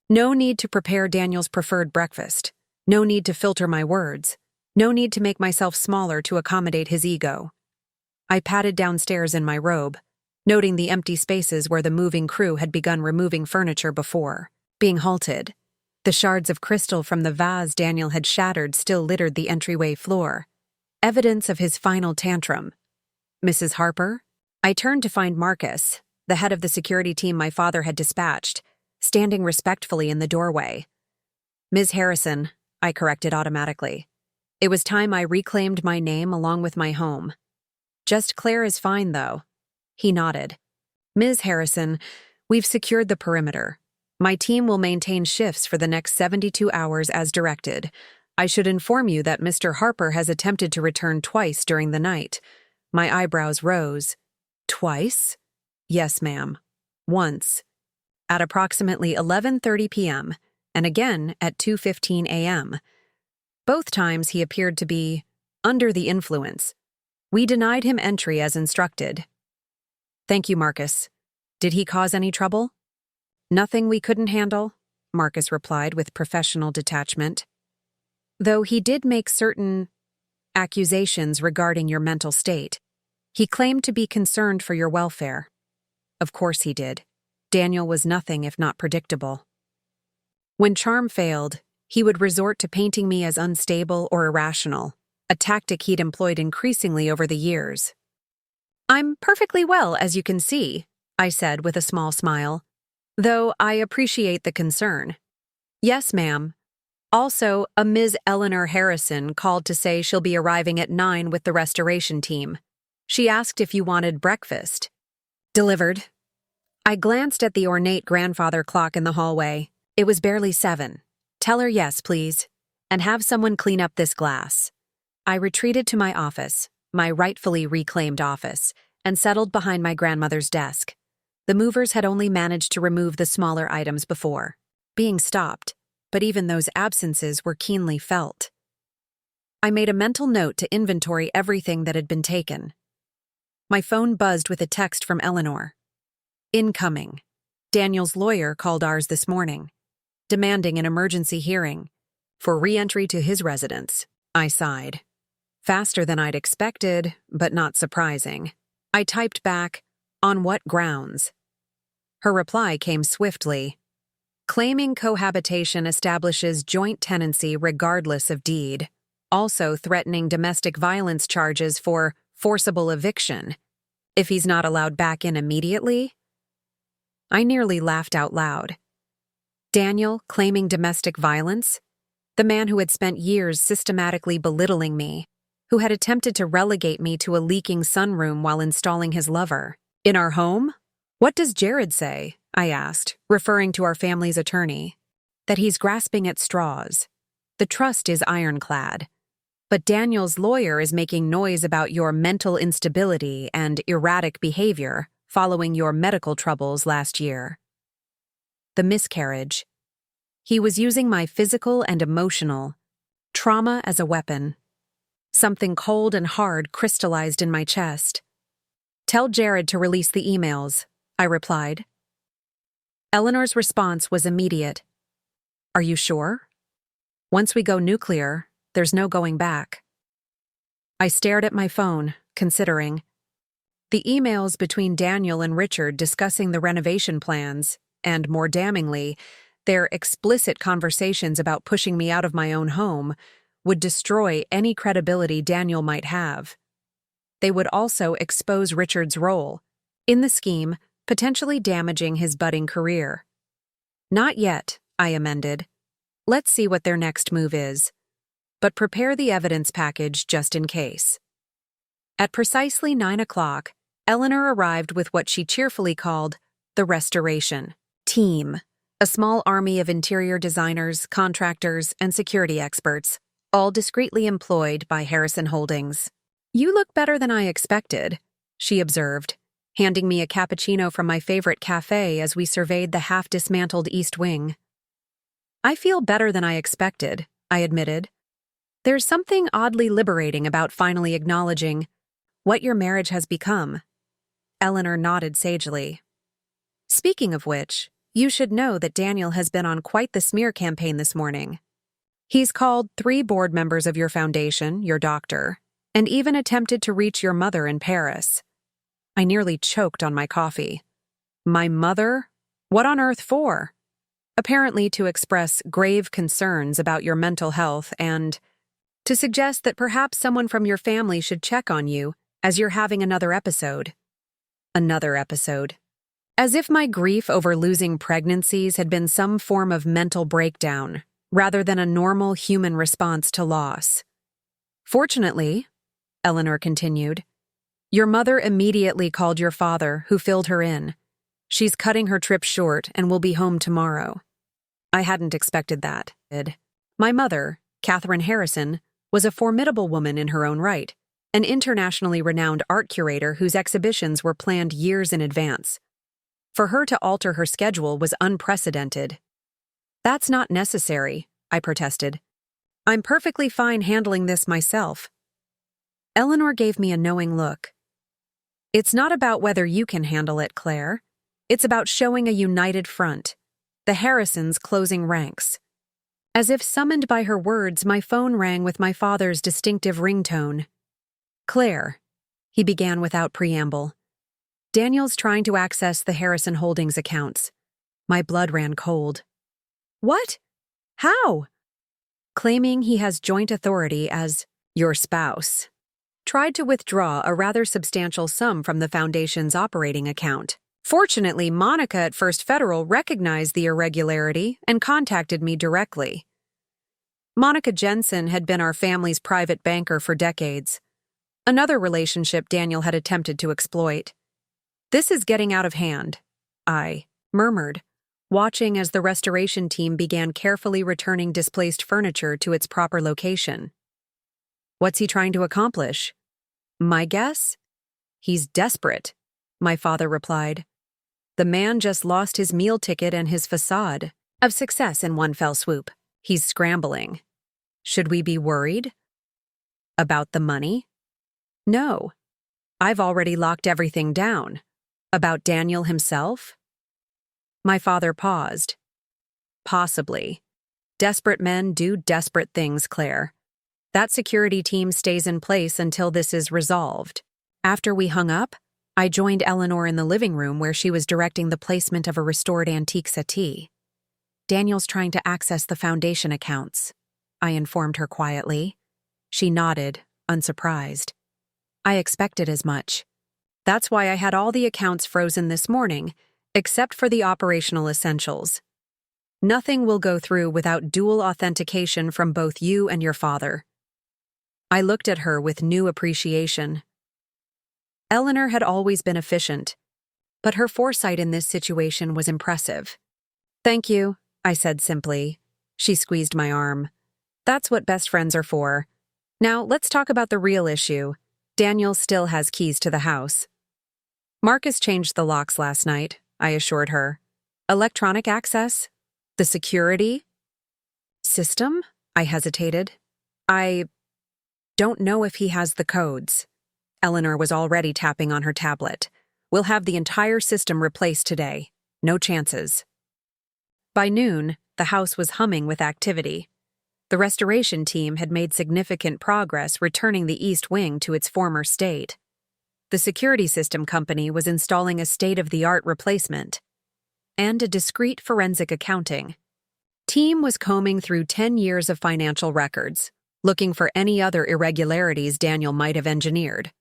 No need to prepare Daniel's preferred breakfast. No need to filter my words. No need to make myself smaller to accommodate his ego. I padded downstairs in my robe, noting the empty spaces where the moving crew had begun removing furniture before being halted. The shards of crystal from the vase Daniel had shattered still littered the entryway floor, evidence of his final tantrum. Mrs. Harper? I turned to find Marcus, the head of the security team my father had dispatched, standing respectfully in the doorway. Ms. Harrison, I corrected automatically. It was time I reclaimed my name along with my home. Just Claire is fine, though. He nodded. Ms. Harrison, we've secured the perimeter. My team will maintain shifts for the next 72 hours as directed. I should inform you that Mr. Harper has attempted to return twice during the night. My eyebrows rose. Twice? Yes, ma'am. Once. At approximately 11:30 p.m., and again at 2:15 a.m. Both times he appeared to be under the influence. We denied him entry as instructed. Thank you, Marcus. Did he cause any trouble? Nothing we couldn't handle, Marcus replied with professional detachment. Though he did make certain accusations regarding your mental state. He claimed to be concerned for your welfare. Of course he did. Daniel was nothing if not predictable. When charm failed, he would resort to painting me as unstable or irrational, a tactic he'd employed increasingly over the years. I'm perfectly well, as you can see, I said with a small smile, though I appreciate the concern. Yes, ma'am. Also, a Ms. Eleanor Harrison called to say she'll be arriving at 9 with the restoration team. She asked if you wanted breakfast. Delivered. I glanced at the ornate grandfather clock in the hallway. It was barely 7. Tell her yes, please, and have someone clean up this glass. I retreated to my office, my rightfully reclaimed office, and settled behind my grandmother's desk. The movers had only managed to remove the smaller items before being stopped, but even those absences were keenly felt. I made a mental note to inventory everything that had been taken. My phone buzzed with a text from Eleanor. Incoming. Daniel's lawyer called ours this morning, demanding an emergency hearing for re-entry to his residence. I sighed. Faster than I'd expected, but not surprising. I typed back, "On what grounds?" Her reply came swiftly. Claiming cohabitation establishes joint tenancy regardless of deed, also threatening domestic violence charges for forcible eviction. If he's not allowed back in immediately? I nearly laughed out loud. Daniel claiming domestic violence? The man who had spent years systematically belittling me, who had attempted to relegate me to a leaking sunroom while installing his lover. In our home? What does Jared say? I asked, referring to our family's attorney. That he's grasping at straws. The trust is ironclad. But Daniel's lawyer is making noise about your mental instability and erratic behavior following your medical troubles last year. The miscarriage. He was using my physical and emotional trauma as a weapon. Something cold and hard crystallized in my chest. Tell Jared to release the emails, I replied. Eleanor's response was immediate. Are you sure? Once we go nuclear, there's no going back. I stared at my phone, considering. The emails between Daniel and Richard discussing the renovation plans, and more damningly, their explicit conversations about pushing me out of my own home, would destroy any credibility Daniel might have. They would also expose Richard's role in the scheme, potentially damaging his budding career. Not yet, I amended. Let's see what their next move is. But prepare the evidence package just in case. At precisely 9 o'clock, Eleanor arrived with what she cheerfully called the Restoration team, a small army of interior designers, contractors, and security experts, all discreetly employed by Harrison Holdings. You look better than I expected, she observed, handing me a cappuccino from my favorite cafe as we surveyed the half-dismantled East Wing. I feel better than I expected, I admitted. There's something oddly liberating about finally acknowledging what your marriage has become. Eleanor nodded sagely. Speaking of which, you should know that Daniel has been on quite the smear campaign this morning. He's called 3 board members of your foundation, your doctor, and even attempted to reach your mother in Paris. I nearly choked on my coffee. My mother? What on earth for? Apparently to express grave concerns about your mental health and to suggest that perhaps someone from your family should check on you as you're having another episode. Another episode. As if my grief over losing pregnancies had been some form of mental breakdown, rather than a normal human response to loss. Fortunately, Eleanor continued, your mother immediately called your father, who filled her in. She's cutting her trip short and will be home tomorrow. I hadn't expected that. My mother, Catherine Harrison, was a formidable woman in her own right, an internationally renowned art curator whose exhibitions were planned years in advance. For her to alter her schedule was unprecedented. That's not necessary, I protested. I'm perfectly fine handling this myself. Eleanor gave me a knowing look. It's not about whether you can handle it, Claire. It's about showing a united front, the Harrisons closing ranks. As if summoned by her words, my phone rang with my father's distinctive ringtone. Claire, he began without preamble. Daniel's trying to access the Harrison Holdings accounts. My blood ran cold. What? How? Claiming he has joint authority as your spouse. Tried to withdraw a rather substantial sum from the foundation's operating account. Fortunately, Monica at First Federal recognized the irregularity and contacted me directly. Monica Jensen had been our family's private banker for decades. Another relationship Daniel had attempted to exploit. This is getting out of hand, I murmured, watching as the restoration team began carefully returning displaced furniture to its proper location. What's he trying to accomplish? My guess? He's desperate, my father replied. The man just lost his meal ticket and his facade of success in one fell swoop. He's scrambling. Should we be worried? About the money? No. I've already locked everything down. About Daniel himself? My father paused. Possibly. Desperate men do desperate things, Claire. That security team stays in place until this is resolved. After we hung up, I joined Eleanor in the living room where she was directing the placement of a restored antique settee. Daniel's trying to access the foundation accounts, I informed her quietly. She nodded, unsurprised. I expected as much. That's why I had all the accounts frozen this morning, except for the operational essentials. Nothing will go through without dual authentication from both you and your father. I looked at her with new appreciation. Eleanor had always been efficient, but her foresight in this situation was impressive. Thank you, I said simply. She squeezed my arm. That's what best friends are for. Now, let's talk about the real issue. Daniel still has keys to the house. Marcus changed the locks last night, I assured her. Electronic access? The security system? I hesitated. I don't know if he has the codes. Eleanor was already tapping on her tablet. We'll have the entire system replaced today. No chances. By noon, the house was humming with activity. The restoration team had made significant progress returning the East Wing to its former state. The security system company was installing a state-of-the-art replacement and a discreet forensic accounting. Team was combing through 10 years of financial records, looking for any other irregularities Daniel might have engineered.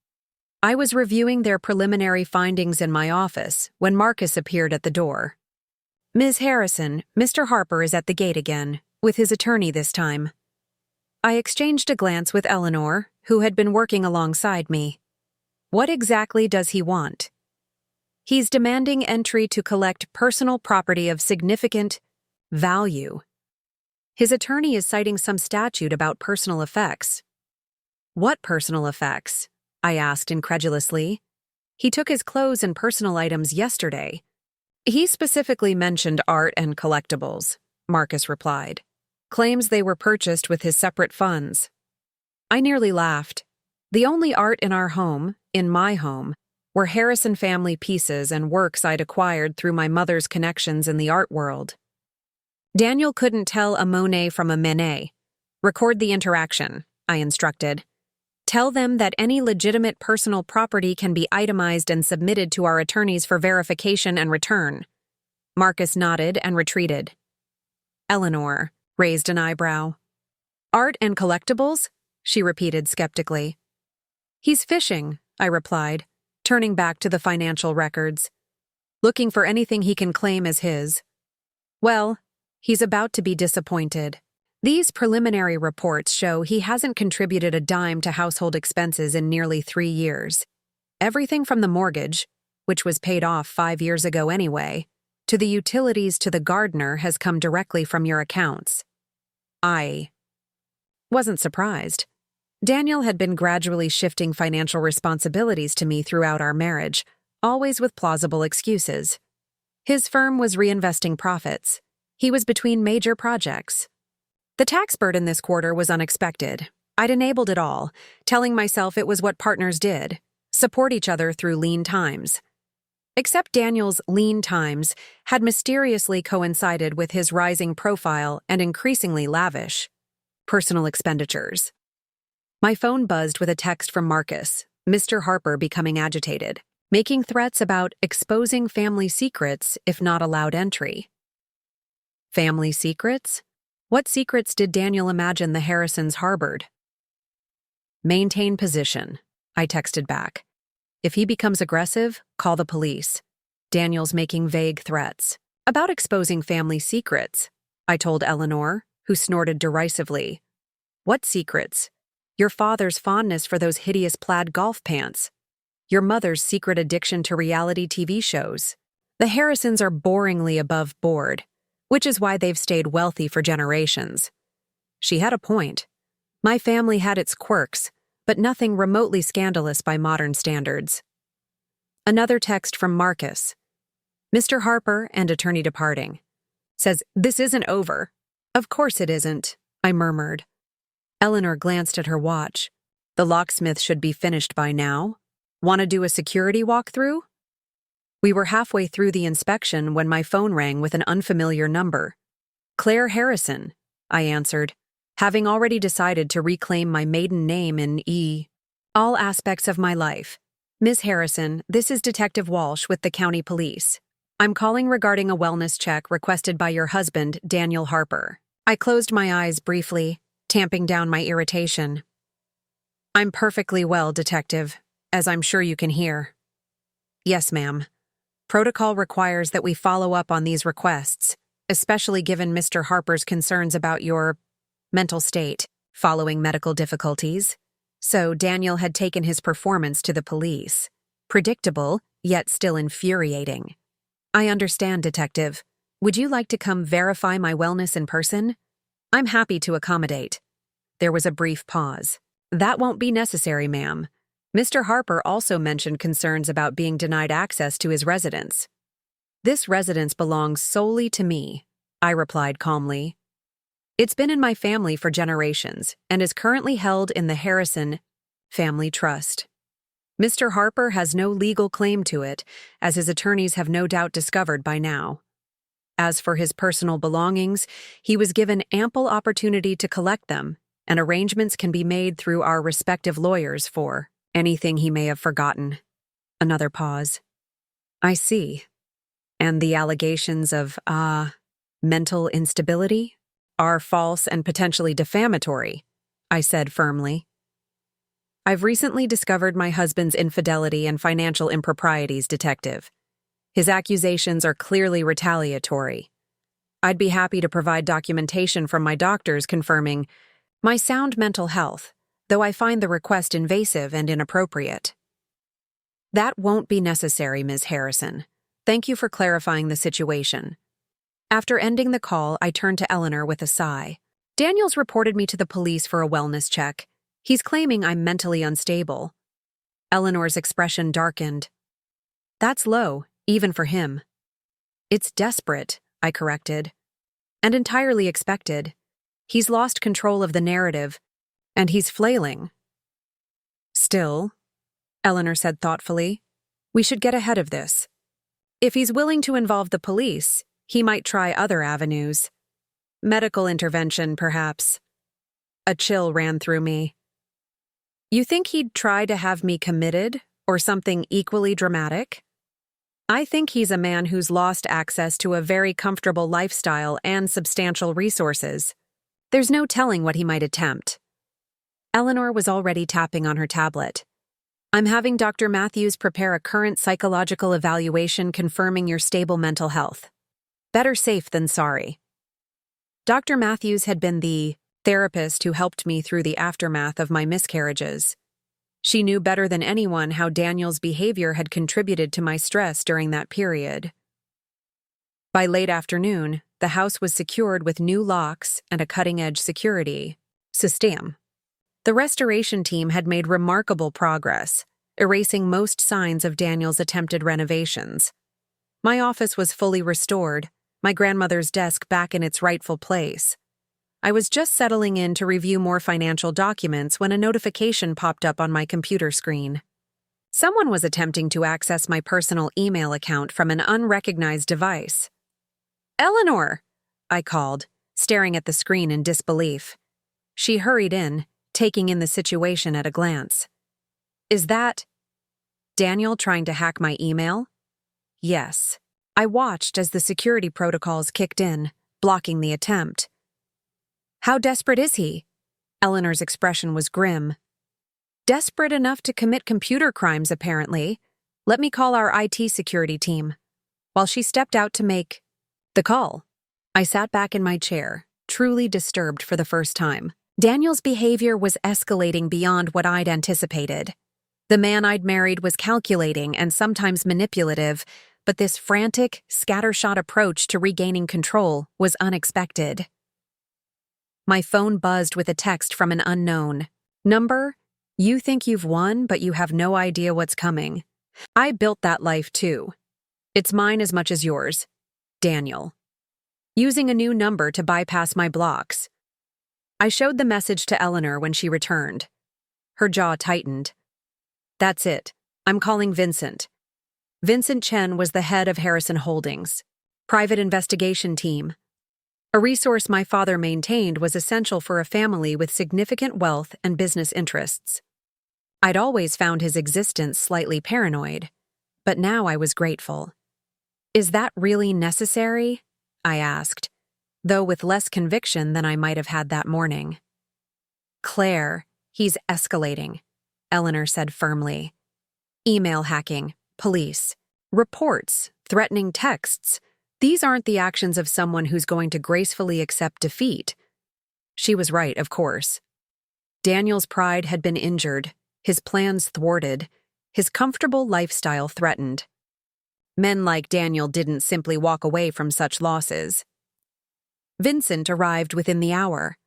I was reviewing their preliminary findings in my office when Marcus appeared at the door. Ms. Harrison, Mr. Harper is at the gate again, with his attorney this time. I exchanged a glance with Eleanor, who had been working alongside me. What exactly does he want? He's demanding entry to collect personal property of significant value. His attorney is citing some statute about personal effects. What personal effects? I asked incredulously. He took his clothes and personal items yesterday. He specifically mentioned art and collectibles, Marcus replied. Claims they were purchased with his separate funds. I nearly laughed. The only art in our home, in my home, were Harrison family pieces and works I'd acquired through my mother's connections in the art world. Daniel couldn't tell a Monet from a Manet. Record the interaction, I instructed. Tell them that any legitimate personal property can be itemized and submitted to our attorneys for verification and return. Marcus nodded and retreated. Eleanor raised an eyebrow. Art and collectibles? She repeated skeptically. He's fishing, I replied, turning back to the financial records. Looking for anything he can claim as his. Well, he's about to be disappointed. These preliminary reports show he hasn't contributed a dime to household expenses in nearly 3 years. Everything from the mortgage, which was paid off 5 years ago anyway, to the utilities to the gardener has come directly from your accounts. I wasn't surprised. Daniel had been gradually shifting financial responsibilities to me throughout our marriage, always with plausible excuses. His firm was reinvesting profits. He was between major projects. The tax burden this quarter was unexpected. I'd enabled it all, telling myself it was what partners did, support each other through lean times. Except Daniel's lean times had mysteriously coincided with his rising profile and increasingly lavish personal expenditures. My phone buzzed with a text from Marcus, Mr. Harper becoming agitated, making threats about exposing family secrets if not allowed entry. Family secrets? What secrets did Daniel imagine the Harrisons harbored? Maintain position, I texted back. If he becomes aggressive, call the police. Daniel's making vague threats. About exposing family secrets, I told Eleanor, who snorted derisively. What secrets? Your father's fondness for those hideous plaid golf pants. Your mother's secret addiction to reality TV shows. The Harrisons are boringly above board, which is why they've stayed wealthy for generations. She had a point. My family had its quirks, but nothing remotely scandalous by modern standards. Another text from Marcus. Mr. Harper and attorney departing. Says, this isn't over. Of course it isn't, I murmured. Eleanor glanced at her watch. The locksmith should be finished by now. Want to do a security walkthrough? We were halfway through the inspection when my phone rang with an unfamiliar number. Claire Harrison, I answered. having already decided to reclaim my maiden name in all aspects of my life. Ms. Harrison, this is Detective Walsh with the County Police. I'm calling regarding a wellness check requested by your husband, Daniel Harper. I closed my eyes briefly, tamping down my irritation. I'm perfectly well, Detective, as I'm sure you can hear. Yes, ma'am. Protocol requires that we follow up on these requests, especially given Mr. Harper's concerns about your mental state following medical difficulties. So Daniel had taken his performance to the police. Predictable, yet still infuriating. I understand, Detective. Would you like to come verify my wellness in person? I'm happy to accommodate. There was a brief pause. That won't be necessary, ma'am. Mr. Harper also mentioned concerns about being denied access to his residence. This residence belongs solely to me, I replied calmly. It's been in my family for generations and is currently held in the Harrison Family Trust. Mr. Harper has no legal claim to it, as his attorneys have no doubt discovered by now. As for his personal belongings, he was given ample opportunity to collect them, and arrangements can be made through our respective lawyers for anything he may have forgotten. Another pause. I see. And the allegations of, mental instability are false and potentially defamatory, I said firmly. I've recently discovered my husband's infidelity and financial improprieties, Detective. His accusations are clearly retaliatory. I'd be happy to provide documentation from my doctors confirming my sound mental health, though I find the request invasive and inappropriate. That won't be necessary, Ms. Harrison. Thank you for clarifying the situation. After ending the call, I turned to Eleanor with a sigh. Daniel's reported me to the police for a wellness check. He's claiming I'm mentally unstable. Eleanor's expression darkened. That's low, even for him. It's desperate, I corrected. And entirely expected. He's lost control of the narrative, and he's flailing. Still, Eleanor said thoughtfully, we should get ahead of this. If he's willing to involve the police, he might try other avenues. Medical intervention, perhaps. A chill ran through me. You think he'd try to have me committed, or something equally dramatic? I think he's a man who's lost access to a very comfortable lifestyle and substantial resources. There's no telling what he might attempt. Eleanor was already tapping on her tablet. I'm having Dr. Matthews prepare a current psychological evaluation confirming your stable mental health. Better safe than sorry. Dr. Matthews had been the therapist who helped me through the aftermath of my miscarriages. She knew better than anyone how Daniel's behavior had contributed to my stress during that period. By late afternoon, the house was secured with new locks and a cutting-edge security system. The restoration team had made remarkable progress, erasing most signs of Daniel's attempted renovations. My office was fully restored, my grandmother's desk back in its rightful place. I was just settling in to review more financial documents when a notification popped up on my computer screen. Someone was attempting to access my personal email account from an unrecognized device. Eleanor! I called, staring at the screen in disbelief. She hurried in, taking in the situation at a glance. Is that Daniel trying to hack my email? Yes. I watched as the security protocols kicked in, blocking the attempt. How desperate is he? Eleanor's expression was grim. Desperate enough to commit computer crimes, apparently. Let me call our IT security team. While she stepped out to make the call, I sat back in my chair, truly disturbed for the first time. Daniel's behavior was escalating beyond what I'd anticipated. The man I'd married was calculating and sometimes manipulative, but this frantic, scattershot approach to regaining control was unexpected. My phone buzzed with a text from an unknown number. You think you've won, but you have no idea what's coming. I built that life too. It's mine as much as yours. Daniel. Using a new number to bypass my blocks. I showed the message to Eleanor when she returned. Her jaw tightened. That's it. I'm calling Vincent. Vincent Chen was the head of Harrison Holdings. Private investigation team. A resource my father maintained was essential for a family with significant wealth and business interests. I'd always found his existence slightly paranoid, but now I was grateful. "Is that really necessary?" I asked, though with less conviction than I might have had that morning. "Claire, he's escalating," Eleanor said firmly. "Email hacking, police, reports, threatening texts. These aren't the actions of someone who's going to gracefully accept defeat." She was right, of course. Daniel's pride had been injured, his plans thwarted, his comfortable lifestyle threatened. Men like Daniel didn't simply walk away from such losses. Vincent arrived within the hour,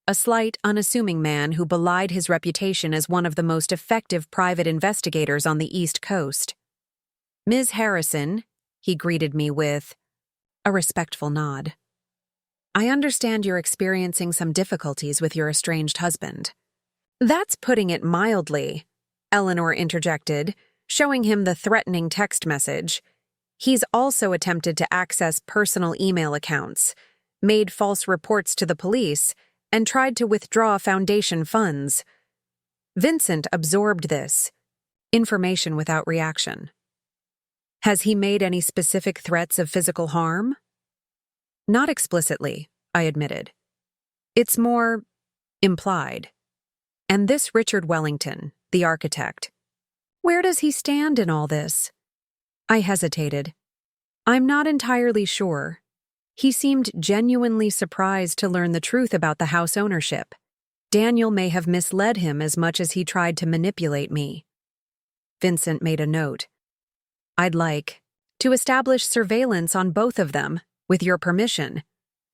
a slight, unassuming man who belied his reputation as one of the most effective private investigators on the East Coast. "Ms. Harrison," he greeted me with a respectful nod. "I understand you're experiencing some difficulties with your estranged husband." "That's putting it mildly," Eleanor interjected, showing him the threatening text message. "He's also attempted to access personal email accounts, made false reports to the police, and tried to withdraw foundation funds." Vincent absorbed this information without reaction. "Has he made any specific threats of physical harm?" "Not explicitly," I admitted. "It's more implied." "And this Richard Wellington, the architect, where does he stand in all this?" I hesitated. "I'm not entirely sure. He seemed genuinely surprised to learn the truth about the house ownership. Daniel may have misled him as much as he tried to manipulate me." Vincent made a note. "I'd like to establish surveillance on both of them, with your permission.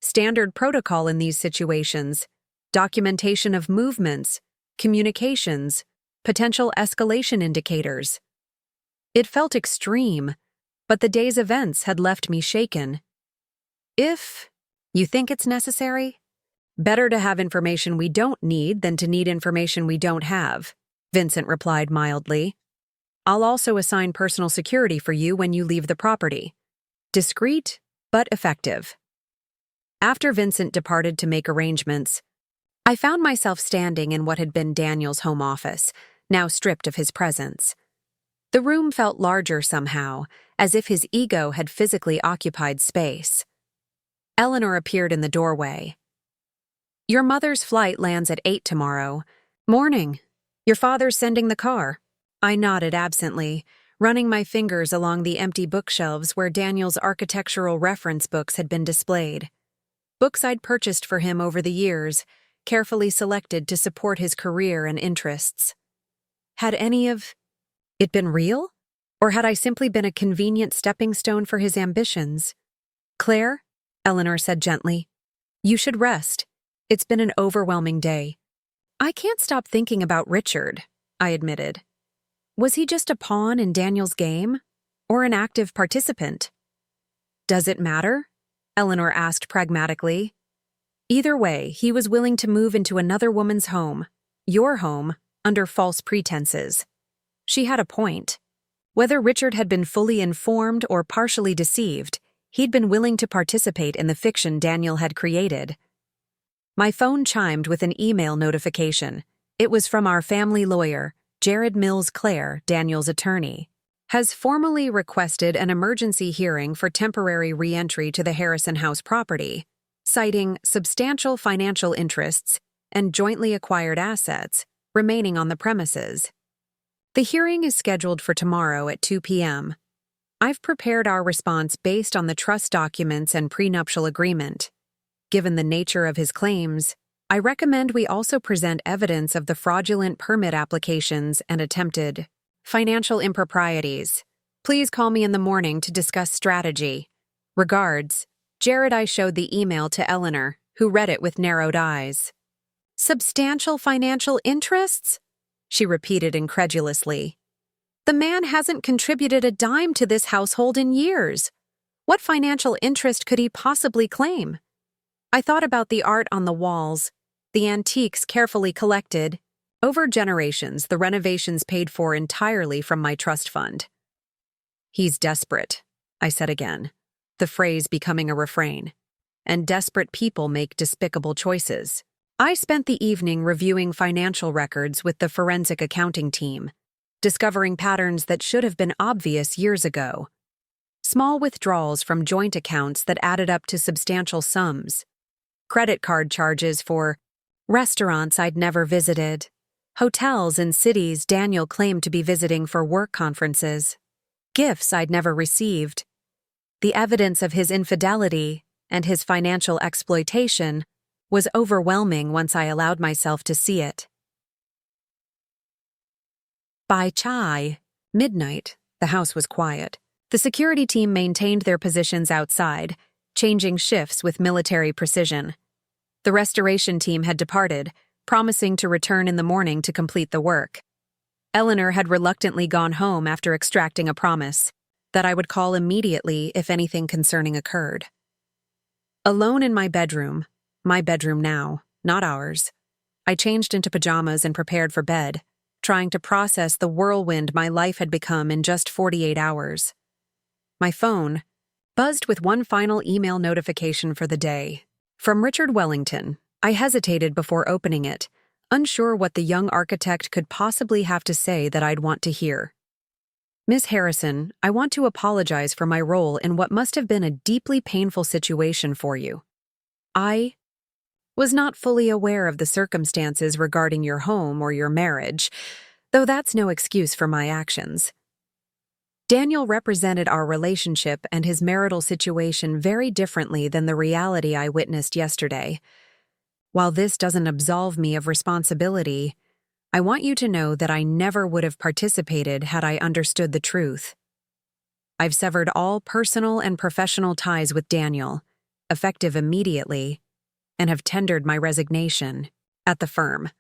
Standard protocol in these situations, documentation of movements, communications, potential escalation indicators." It felt extreme, but the day's events had left me shaken. "If you think it's necessary, better to have information we don't need than to need information we don't have," Vincent replied mildly. "I'll also assign personal security for you when you leave the property. Discreet, but effective." After Vincent departed to make arrangements, I found myself standing in what had been Daniel's home office, now stripped of his presence. The room felt larger somehow, as if his ego had physically occupied space. Eleanor appeared in the doorway. "Your mother's flight lands at 8 tomorrow. Morning. Your father's sending the car." I nodded absently, running my fingers along the empty bookshelves where Daniel's architectural reference books had been displayed. Books I'd purchased for him over the years, carefully selected to support his career and interests. Had any of it been real? Or had I simply been a convenient stepping stone for his ambitions? "Claire," Eleanor said gently, "you should rest. It's been an overwhelming day." "I can't stop thinking about Richard," I admitted. Was he just a pawn in Daniel's game? Or an active participant? "Does it matter?" Eleanor asked pragmatically. "Either way, he was willing to move into another woman's home, your home, under false pretenses." She had a point. Whether Richard had been fully informed or partially deceived, he'd been willing to participate in the fiction Daniel had created. My phone chimed with an email notification. It was from our family lawyer, Jared Mills Clare, Daniel's attorney. "Has formally requested an emergency hearing for temporary re-entry to the Harrison House property, citing substantial financial interests and jointly acquired assets remaining on the premises. The hearing is scheduled for tomorrow at 2 p.m. I've prepared our response based on the trust documents and prenuptial agreement. Given the nature of his claims, I recommend we also present evidence of the fraudulent permit applications and attempted financial improprieties. Please call me in the morning to discuss strategy. Regards, Jared." I showed the email to Eleanor, who read it with narrowed eyes. "Substantial financial interests?" she repeated incredulously. "The man hasn't contributed a dime to this household in years. What financial interest could he possibly claim?" I thought about the art on the walls, the antiques carefully collected. Over generations, the renovations paid for entirely from my trust fund. "He's desperate," I said again, the phrase becoming a refrain. and desperate people make despicable choices. I spent the evening reviewing financial records with the forensic accounting team, discovering patterns that should have been obvious years ago. Small withdrawals from joint accounts that added up to substantial sums. Credit card charges for restaurants I'd never visited. Hotels in cities Daniel claimed to be visiting for work conferences. Gifts I'd never received. The evidence of his infidelity and his financial exploitation was overwhelming once I allowed myself to see it. By midnight, the house was quiet. The security team maintained their positions outside, changing shifts with military precision. The restoration team had departed, promising to return in the morning to complete the work. Eleanor had reluctantly gone home after extracting a promise that I would call immediately if anything concerning occurred. Alone in my bedroom now, not ours, I changed into pajamas and prepared for bed, trying to process the whirlwind my life had become in just 48 hours. My phone buzzed with one final email notification for the day. From Richard Wellington. I hesitated before opening it, unsure what the young architect could possibly have to say that I'd want to hear. Miss Harrison, I want to apologize for my role in what must have been a deeply painful situation for you. I was not fully aware of the circumstances regarding your home or your marriage, though that's no excuse for my actions. Daniel represented our relationship and his marital situation very differently than the reality I witnessed yesterday. While this doesn't absolve me of responsibility, I want you to know that I never would have participated had I understood the truth. I've severed all personal and professional ties with Daniel, effective immediately, and have tendered my resignation at the firm.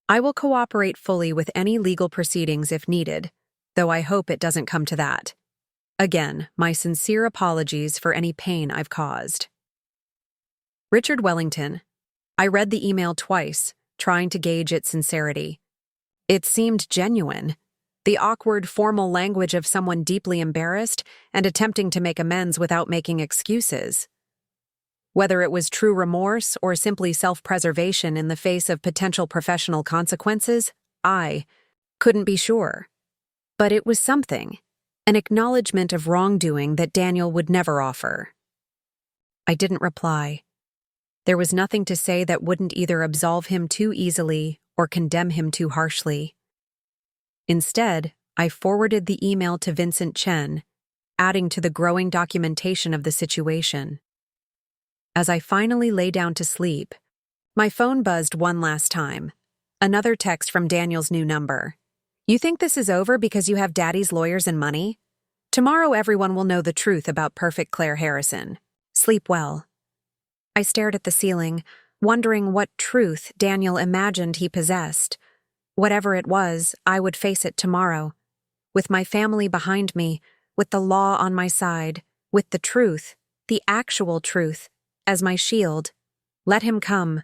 I will cooperate fully with any legal proceedings if needed, though I hope it doesn't come to that. Again, my sincere apologies for any pain I've caused. Richard Wellington. I read the email twice, trying to gauge its sincerity. It seemed genuine, the awkward, formal language of someone deeply embarrassed and attempting to make amends without making excuses. Whether it was true remorse or simply self-preservation in the face of potential professional consequences, I couldn't be sure. But it was something, an acknowledgement of wrongdoing that Daniel would never offer. I didn't reply. There was nothing to say that wouldn't either absolve him too easily or condemn him too harshly. Instead, I forwarded the email to Vincent Chen, adding to the growing documentation of the situation. As I finally lay down to sleep, my phone buzzed one last time. Another text from Daniel's new number. You think this is over because you have Daddy's lawyers and money? Tomorrow everyone will know the truth about perfect Claire Harrison. Sleep well. I stared at the ceiling, wondering what truth Daniel imagined he possessed. Whatever it was, I would face it tomorrow. With my family behind me, with the law on my side, with the truth, the actual truth, as my shield. Let him come,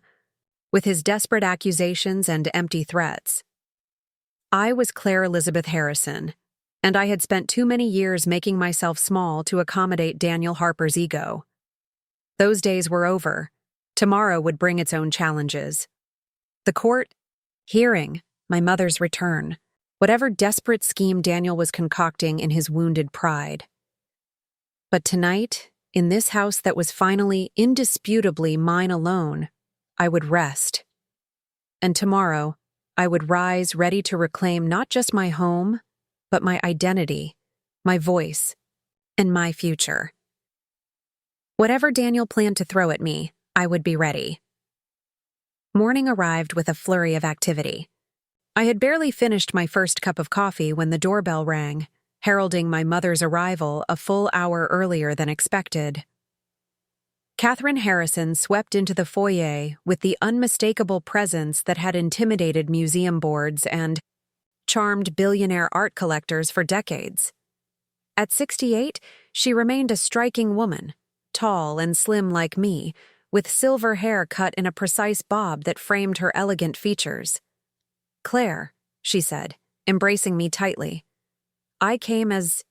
with his desperate accusations and empty threats. I was Claire Elizabeth Harrison, and I had spent too many years making myself small to accommodate Daniel Harper's ego. Those days were over. Tomorrow would bring its own challenges. The court, hearing, my mother's return, whatever desperate scheme Daniel was concocting in his wounded pride. But tonight, in this house that was finally indisputably mine alone, I would rest. And tomorrow, I would rise ready to reclaim not just my home, but my identity, my voice, and my future. Whatever Daniel planned to throw at me, I would be ready. Morning arrived with a flurry of activity. I had barely finished my first cup of coffee when the doorbell rang, heralding my mother's arrival a full hour earlier than expected. Catherine Harrison swept into the foyer with the unmistakable presence that had intimidated museum boards and charmed billionaire art collectors for decades. At 68, she remained a striking woman, tall and slim like me, with silver hair cut in a precise bob that framed her elegant features. "Claire," she said, embracing me tightly. "I came as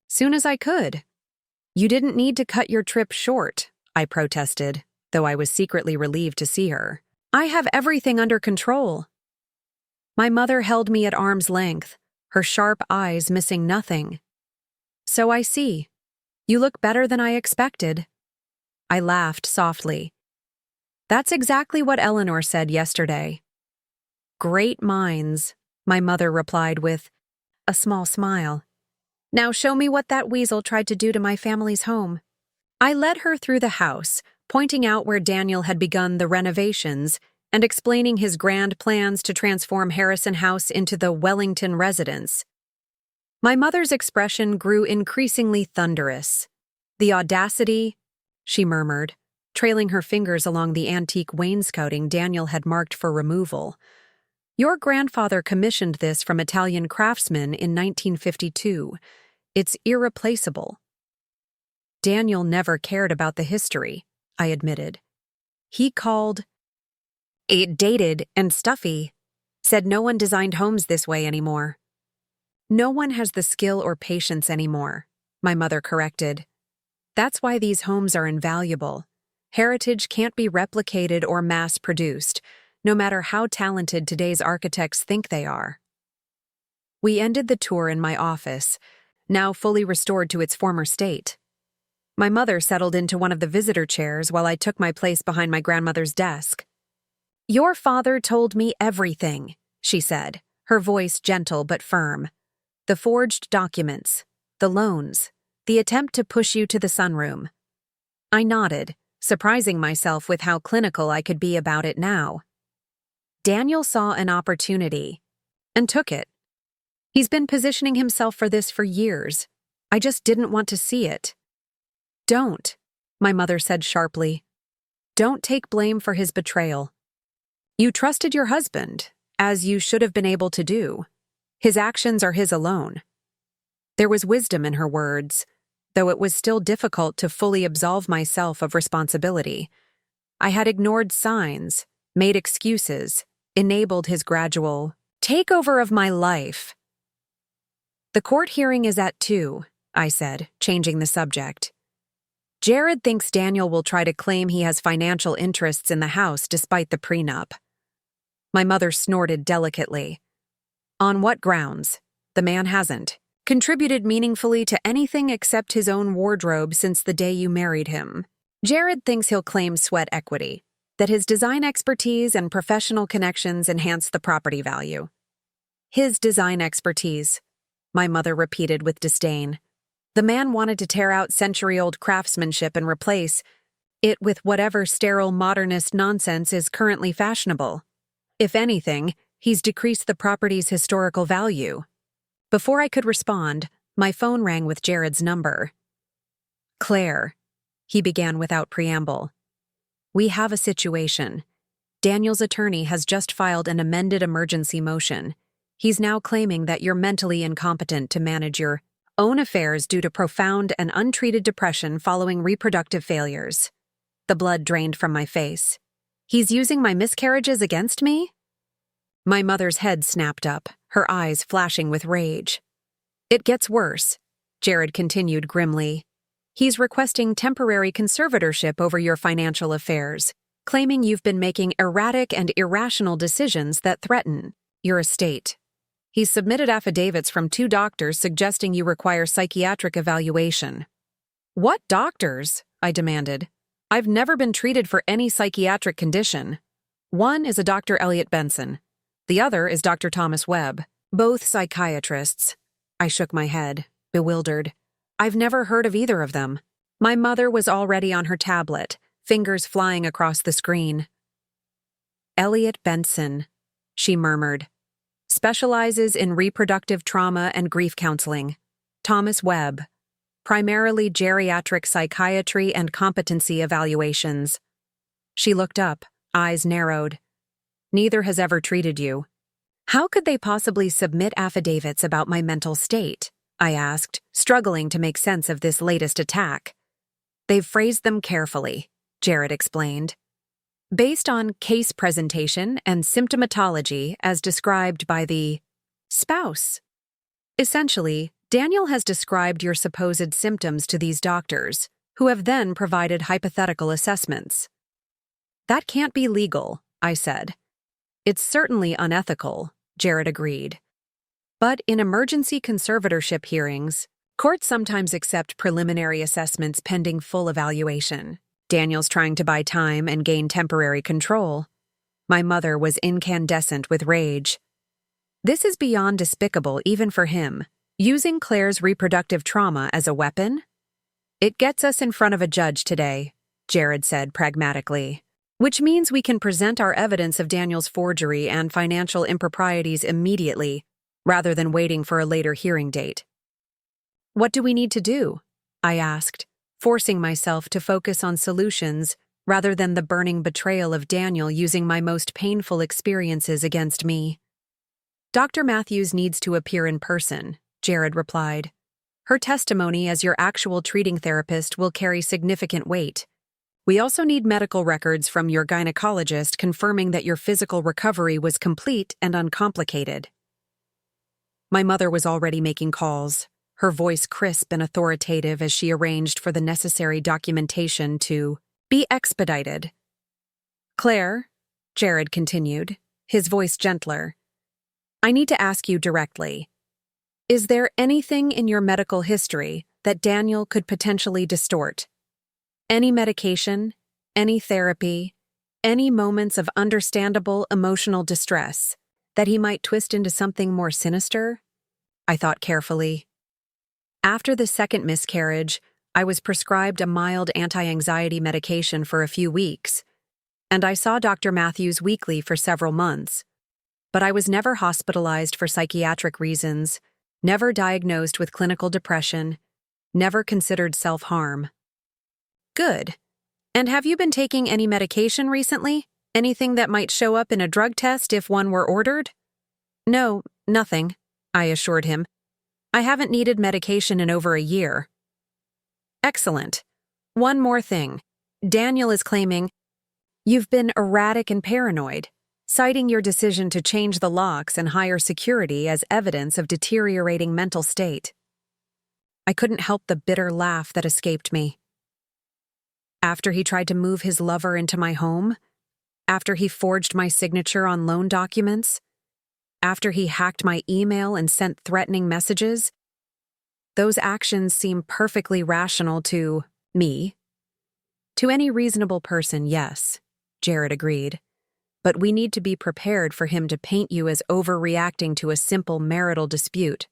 soon as I could." "You didn't need to cut your trip short," I protested, though I was secretly relieved to see her. "I have everything under control." My mother held me at arm's length, her sharp eyes missing nothing. "So I see. You look better than I expected." I laughed softly. "That's exactly what Eleanor said yesterday." "Great minds," my mother replied with a small smile. "Now show me what that weasel tried to do to my family's home." I led her through the house, pointing out where Daniel had begun the renovations and explaining his grand plans to transform Harrison House into the Wellington residence. My mother's expression grew increasingly thunderous. "The audacity," she murmured, trailing her fingers along the antique wainscoting Daniel had marked for removal. "Your grandfather commissioned this from Italian craftsmen in 1952. It's irreplaceable." Daniel never cared about the history, I admitted. He called it dated and stuffy, said no one designed homes this way anymore. "No one has the skill or patience anymore," my mother corrected. "That's why these homes are invaluable. Heritage can't be replicated or mass-produced, no matter how talented today's architects think they are." We ended the tour in my office, now fully restored to its former state. My mother settled into one of the visitor chairs while I took my place behind my grandmother's desk. "Your father told me everything," she said, her voice gentle but firm. "The forged documents, the loans, the attempt to push you to the sunroom." I nodded, surprising myself with how clinical I could be about it now. Daniel saw an opportunity and took it. He's been positioning himself for this for years. I just didn't want to see it. "Don't," my mother said sharply. "Don't take blame for his betrayal. You trusted your husband, as you should have been able to do. His actions are his alone." There was wisdom in her words, though it was still difficult to fully absolve myself of responsibility. I had ignored signs, made excuses, enabled his gradual takeover of my life. "The court hearing is at 2, I said, changing the subject. "Jared thinks Daniel will try to claim he has financial interests in the house despite the prenup." My mother snorted delicately. "On what grounds? The man hasn't contributed meaningfully to anything except his own wardrobe since the day you married him. Jared thinks he'll claim sweat equity, that his design expertise and professional connections enhance the property value." "His design expertise," my mother repeated with disdain. "The man wanted to tear out century-old craftsmanship and replace it with whatever sterile modernist nonsense is currently fashionable. If anything, he's decreased the property's historical value." Before I could respond, my phone rang with Jared's number. "Claire," he began without preamble. "We have a situation. Daniel's attorney has just filed an amended emergency motion. He's now claiming that you're mentally incompetent to manage your own affairs due to profound and untreated depression following reproductive failures." The blood drained from my face. "He's using my miscarriages against me?" My mother's head snapped up, her eyes flashing with rage. "It gets worse," Jared continued grimly. "He's requesting temporary conservatorship over your financial affairs, claiming you've been making erratic and irrational decisions that threaten your estate. He's submitted affidavits from 2 doctors suggesting you require psychiatric evaluation." "What doctors?" I demanded. "I've never been treated for any psychiatric condition. One is a Dr. Elliot Benson. The other is Dr. Thomas Webb, both psychiatrists." I shook my head, bewildered. "I've never heard of either of them." My mother was already on her tablet, fingers flying across the screen. "Elliot Benson," she murmured. "Specializes in reproductive trauma and grief counseling. Thomas Webb. Primarily geriatric psychiatry and competency evaluations." She looked up, eyes narrowed. "Neither has ever treated you." "How could they possibly submit affidavits about my mental state?" I asked, struggling to make sense of this latest attack. "They've phrased them carefully," Jared explained. "Based on case presentation and symptomatology as described by the spouse. Essentially, Daniel has described your supposed symptoms to these doctors, who have then provided hypothetical assessments. That can't be legal, I said. It's certainly unethical, Jared agreed. But in emergency conservatorship hearings, courts sometimes accept preliminary assessments pending full evaluation. Daniel's trying to buy time and gain temporary control. My mother was incandescent with rage. This is beyond despicable even for him. Using Claire's reproductive trauma as a weapon? It gets us in front of a judge today, Jared said pragmatically, which means we can present our evidence of Daniel's forgery and financial improprieties immediately, rather than waiting for a later hearing date. What do we need to do? I asked, forcing myself to focus on solutions rather than the burning betrayal of Daniel using my most painful experiences against me. Dr. Matthews needs to appear in person, Jared replied. Her testimony as your actual treating therapist will carry significant weight. We also need medical records from your gynecologist confirming that your physical recovery was complete and uncomplicated. My mother was already making calls, her voice crisp and authoritative as she arranged for the necessary documentation to be expedited. Claire, Jared continued, his voice gentler, I need to ask you directly. Is there anything in your medical history that Daniel could potentially distort? Any medication, any therapy, any moments of understandable emotional distress that he might twist into something more sinister? I thought carefully. After the second miscarriage, I was prescribed a mild anti-anxiety medication for a few weeks, and I saw Dr. Matthews weekly for several months. But I was never hospitalized for psychiatric reasons, never diagnosed with clinical depression, never considered self-harm. Good. And have you been taking any medication recently? Anything that might show up in a drug test if one were ordered? No, nothing, I assured him. I haven't needed medication in over a year. Excellent. One more thing. Daniel is claiming you've been erratic and paranoid, citing your decision to change the locks and hire security as evidence of deteriorating mental state. I couldn't help the bitter laugh that escaped me. After he tried to move his lover into my home, after he forged my signature on loan documents, after he hacked my email and sent threatening messages, those actions seem perfectly rational to me. To any reasonable person, yes, Jared agreed. But we need to be prepared for him to paint you as overreacting to a simple marital dispute.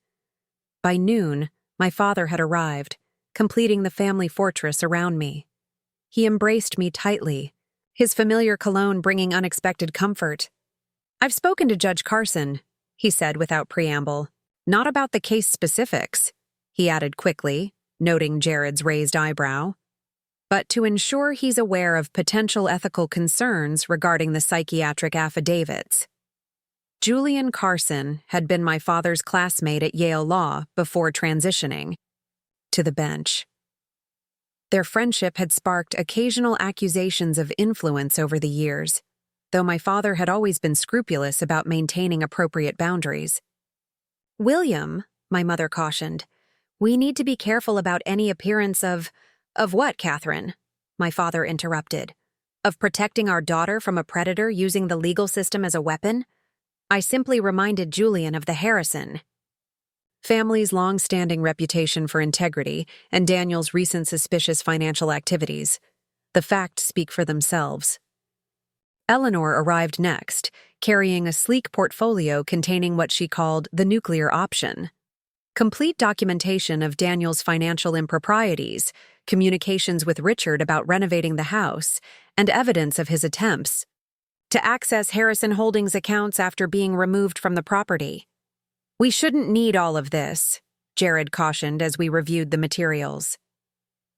By noon, my father had arrived, completing the family fortress around me. He embraced me tightly, his familiar cologne bringing unexpected comfort. I've spoken to Judge Carson, he said without preamble. Not about the case specifics, he added quickly, noting Jared's raised eyebrow, but to ensure he's aware of potential ethical concerns regarding the psychiatric affidavits. Julian Carson had been my father's classmate at Yale Law before transitioning to the bench. Their friendship had sparked occasional accusations of influence over the years, though my father had always been scrupulous about maintaining appropriate boundaries. William, my mother cautioned, we need to be careful about any appearance of what, Catherine? My father interrupted. Of protecting our daughter from a predator using the legal system as a weapon? I simply reminded Julian of the Harrison family's long-standing reputation for integrity and Daniel's recent suspicious financial activities. The facts speak for themselves. Eleanor arrived next, carrying a sleek portfolio containing what she called the nuclear option. Complete documentation of Daniel's financial improprieties, communications with Richard about renovating the house, and evidence of his attempts to access Harrison Holdings accounts after being removed from the property. We shouldn't need all of this, Jared cautioned as we reviewed the materials.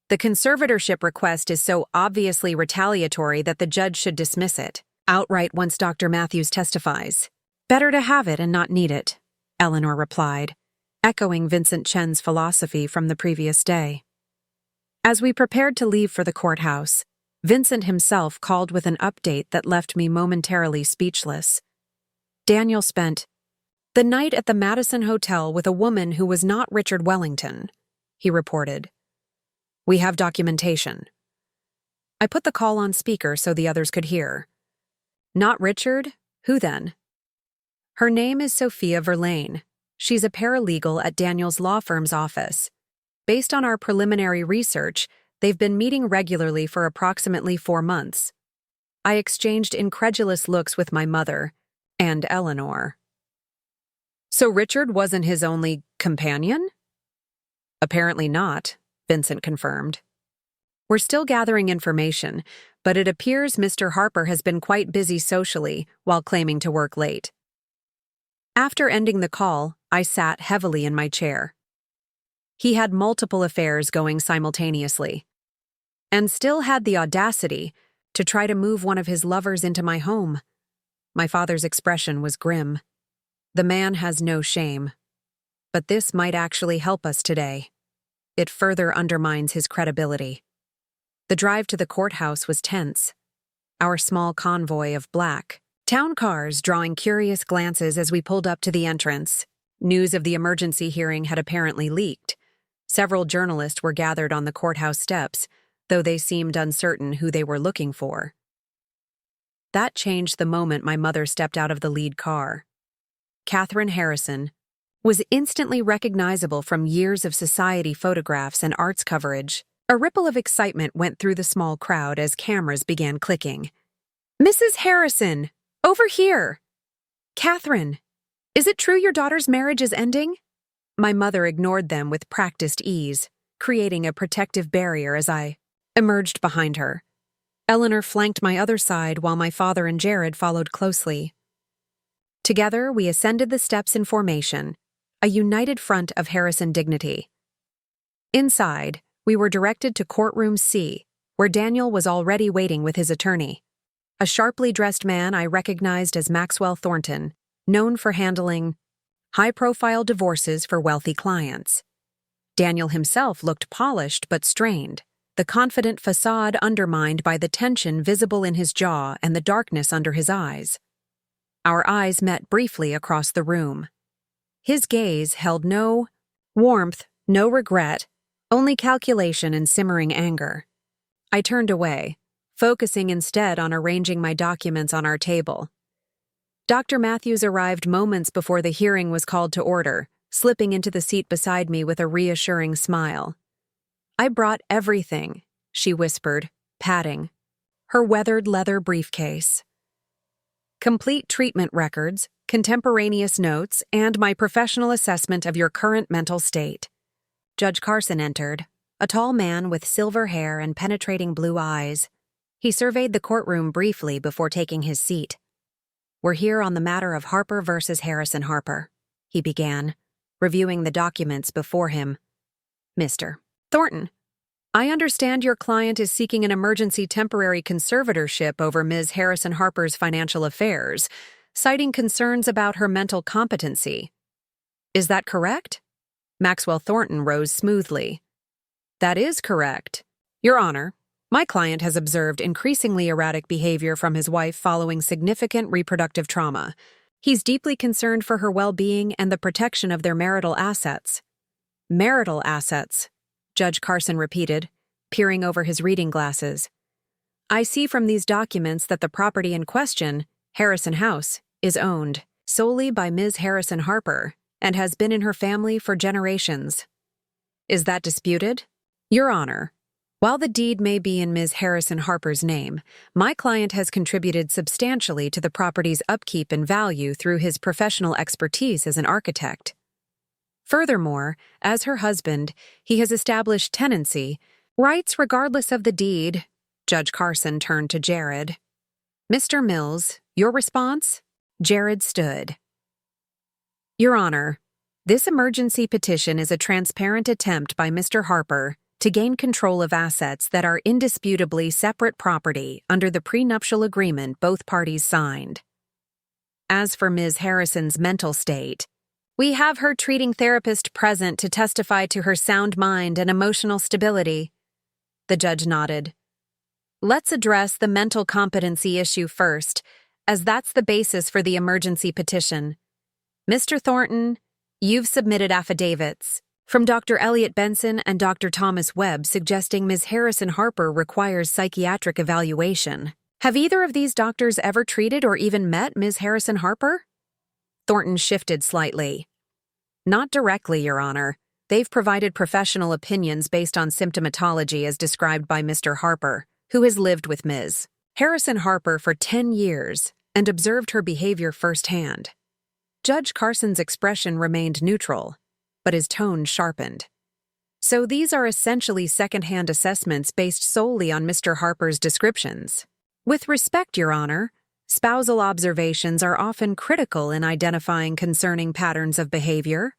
The conservatorship request is so obviously retaliatory that the judge should dismiss it outright once Dr. Matthews testifies. Better to have it and not need it, Eleanor replied, echoing Vincent Chen's philosophy from the previous day. As we prepared to leave for the courthouse, Vincent himself called with an update that left me momentarily speechless. Daniel spent the night at the Madison Hotel with a woman who was not Richard Wellington, he reported. We have documentation. I put the call on speaker so the others could hear. Not Richard? Who then? Her name is Sophia Verlaine. She's a paralegal at Daniel's law firm's office. Based on our preliminary research, they've been meeting regularly for approximately 4 months. I exchanged incredulous looks with my mother and Eleanor. So Richard wasn't his only companion? Apparently not, Vincent confirmed. We're still gathering information, but it appears Mr. Harper has been quite busy socially while claiming to work late. After ending the call, I sat heavily in my chair. He had multiple affairs going simultaneously, and still had the audacity to try to move one of his lovers into my home. My father's expression was grim. The man has no shame. But this might actually help us today. It further undermines his credibility. The drive to the courthouse was tense. Our small convoy of black town cars drawing curious glances as we pulled up to the entrance. News of the emergency hearing had apparently leaked. Several journalists were gathered on the courthouse steps, though they seemed uncertain who they were looking for. That changed the moment my mother stepped out of the lead car. Catherine Harrison was instantly recognizable from years of society photographs and arts coverage. A ripple of excitement went through the small crowd as cameras began clicking. "Mrs. Harrison! Over here! Catherine! Is it true your daughter's marriage is ending?" My mother ignored them with practiced ease, creating a protective barrier as I emerged behind her. Eleanor flanked my other side while my father and Jared followed closely. Together, we ascended the steps in formation, a united front of Harrison dignity. Inside, we were directed to courtroom C, where Daniel was already waiting with his attorney. A sharply dressed man I recognized as Maxwell Thornton, known for handling high-profile divorces for wealthy clients. Daniel himself looked polished but strained, the confident facade undermined by the tension visible in his jaw and the darkness under his eyes. Our eyes met briefly across the room. His gaze held no warmth, no regret, only calculation and simmering anger. I turned away, focusing instead on arranging my documents on our table. Dr. Matthews arrived moments before the hearing was called to order, slipping into the seat beside me with a reassuring smile. "I brought everything," she whispered, patting her weathered leather briefcase. "Complete treatment records, contemporaneous notes, and my professional assessment of your current mental state." Judge Carson entered, a tall man with silver hair and penetrating blue eyes. He surveyed the courtroom briefly before taking his seat. "We're here on the matter of Harper versus Harrison Harper," he began, reviewing the documents before him. "Mr. Thornton, I understand your client is seeking an emergency temporary conservatorship over Ms. Harrison Harper's financial affairs, citing concerns about her mental competency. Is that correct?" Maxwell Thornton rose smoothly. "That is correct. Your Honor, my client has observed increasingly erratic behavior from his wife following significant reproductive trauma. He's deeply concerned for her well-being and the protection of their marital assets." "Marital assets," Judge Carson repeated, peering over his reading glasses. "I see from these documents that the property in question, Harrison House, is owned solely by Ms. Harrison Harper and has been in her family for generations. Is that disputed?" "Your Honor, while the deed may be in Ms. Harrison Harper's name, my client has contributed substantially to the property's upkeep and value through his professional expertise as an architect. Furthermore, as her husband, he has established tenancy rights regardless of the deed." Judge Carson turned to Jared. "Mr. Mills, your response?" Jared stood. "Your Honor, this emergency petition is a transparent attempt by Mr. Harper to gain control of assets that are indisputably separate property under the prenuptial agreement both parties signed. As for Ms. Harrison's mental state, we have her treating therapist present to testify to her sound mind and emotional stability." The judge nodded. "Let's address the mental competency issue first, as that's the basis for the emergency petition. Mr. Thornton, you've submitted affidavits From Dr. Elliot Benson and Dr. Thomas Webb suggesting Ms. Harrison Harper requires psychiatric evaluation. Have either of these doctors ever treated or even met Ms. Harrison Harper? Thornton shifted slightly. Not directly, Your Honor. They've provided professional opinions based on symptomatology as described by Mr. Harper, who has lived with Ms. Harrison Harper for 10 years and observed her behavior firsthand. Judge Carson's expression remained neutral, but his tone sharpened. So these are essentially second-hand assessments based solely on Mr. Harper's descriptions. With respect, Your Honor, spousal observations are often critical in identifying concerning patterns of behavior.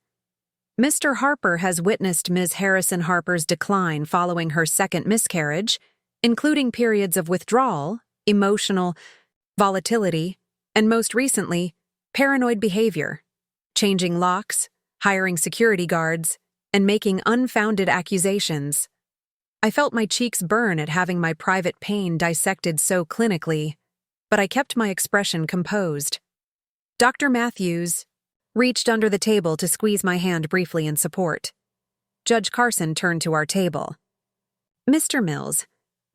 Mr. Harper has witnessed Ms. Harrison Harper's decline following her second miscarriage, including periods of withdrawal, emotional volatility, and most recently, paranoid behavior, changing locks, hiring security guards, and making unfounded accusations. I felt my cheeks burn at having my private pain dissected so clinically, but I kept my expression composed. Dr. Matthews reached under the table to squeeze my hand briefly in support. Judge Carson turned to our table. Mr. Mills,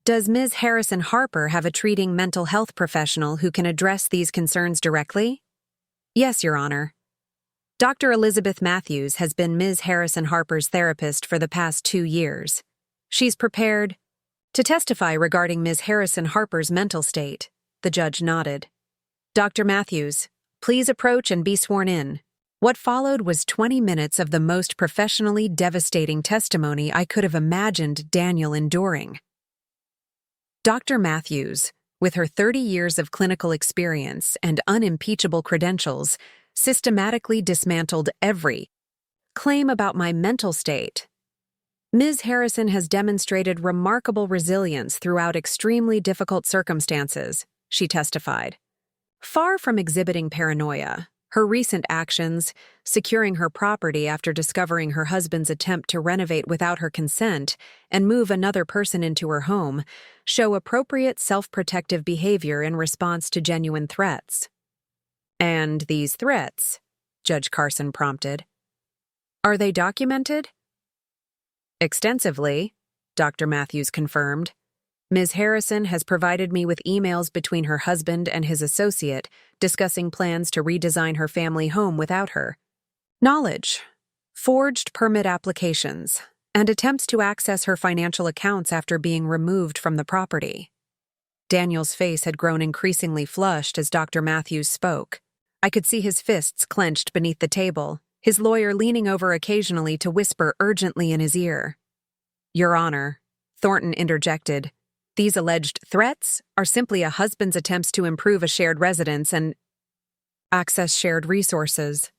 does Ms. Harrison Harper have a treating mental health professional who can address these concerns directly? Yes, Your Honor. Dr. Elizabeth Matthews has been Ms. Harrison Harper's therapist for the past 2 years. She's prepared to testify regarding Ms. Harrison Harper's mental state. The judge nodded. Dr. Matthews, please approach and be sworn in. What followed was 20 minutes of the most professionally devastating testimony I could have imagined Daniel enduring. Dr. Matthews, with her 30 years of clinical experience and unimpeachable credentials, systematically dismantled every claim about my mental state. Ms. Harrison has demonstrated remarkable resilience throughout extremely difficult circumstances, she testified. Far from exhibiting paranoia, her recent actions, securing her property after discovering her husband's attempt to renovate without her consent and move another person into her home, show appropriate self-protective behavior in response to genuine threats. And these threats, Judge Carson prompted, are they documented? Extensively, Dr. Matthews confirmed. Ms. Harrison has provided me with emails between her husband and his associate discussing plans to redesign her family home without her. Knowledge, forged permit applications, and attempts to access her financial accounts after being removed from the property. Daniel's face had grown increasingly flushed as Dr. Matthews spoke. I could see his fists clenched beneath the table, his lawyer leaning over occasionally to whisper urgently in his ear. Your Honor, Thornton interjected, these alleged threats are simply a husband's attempts to improve a shared residence and access shared resources.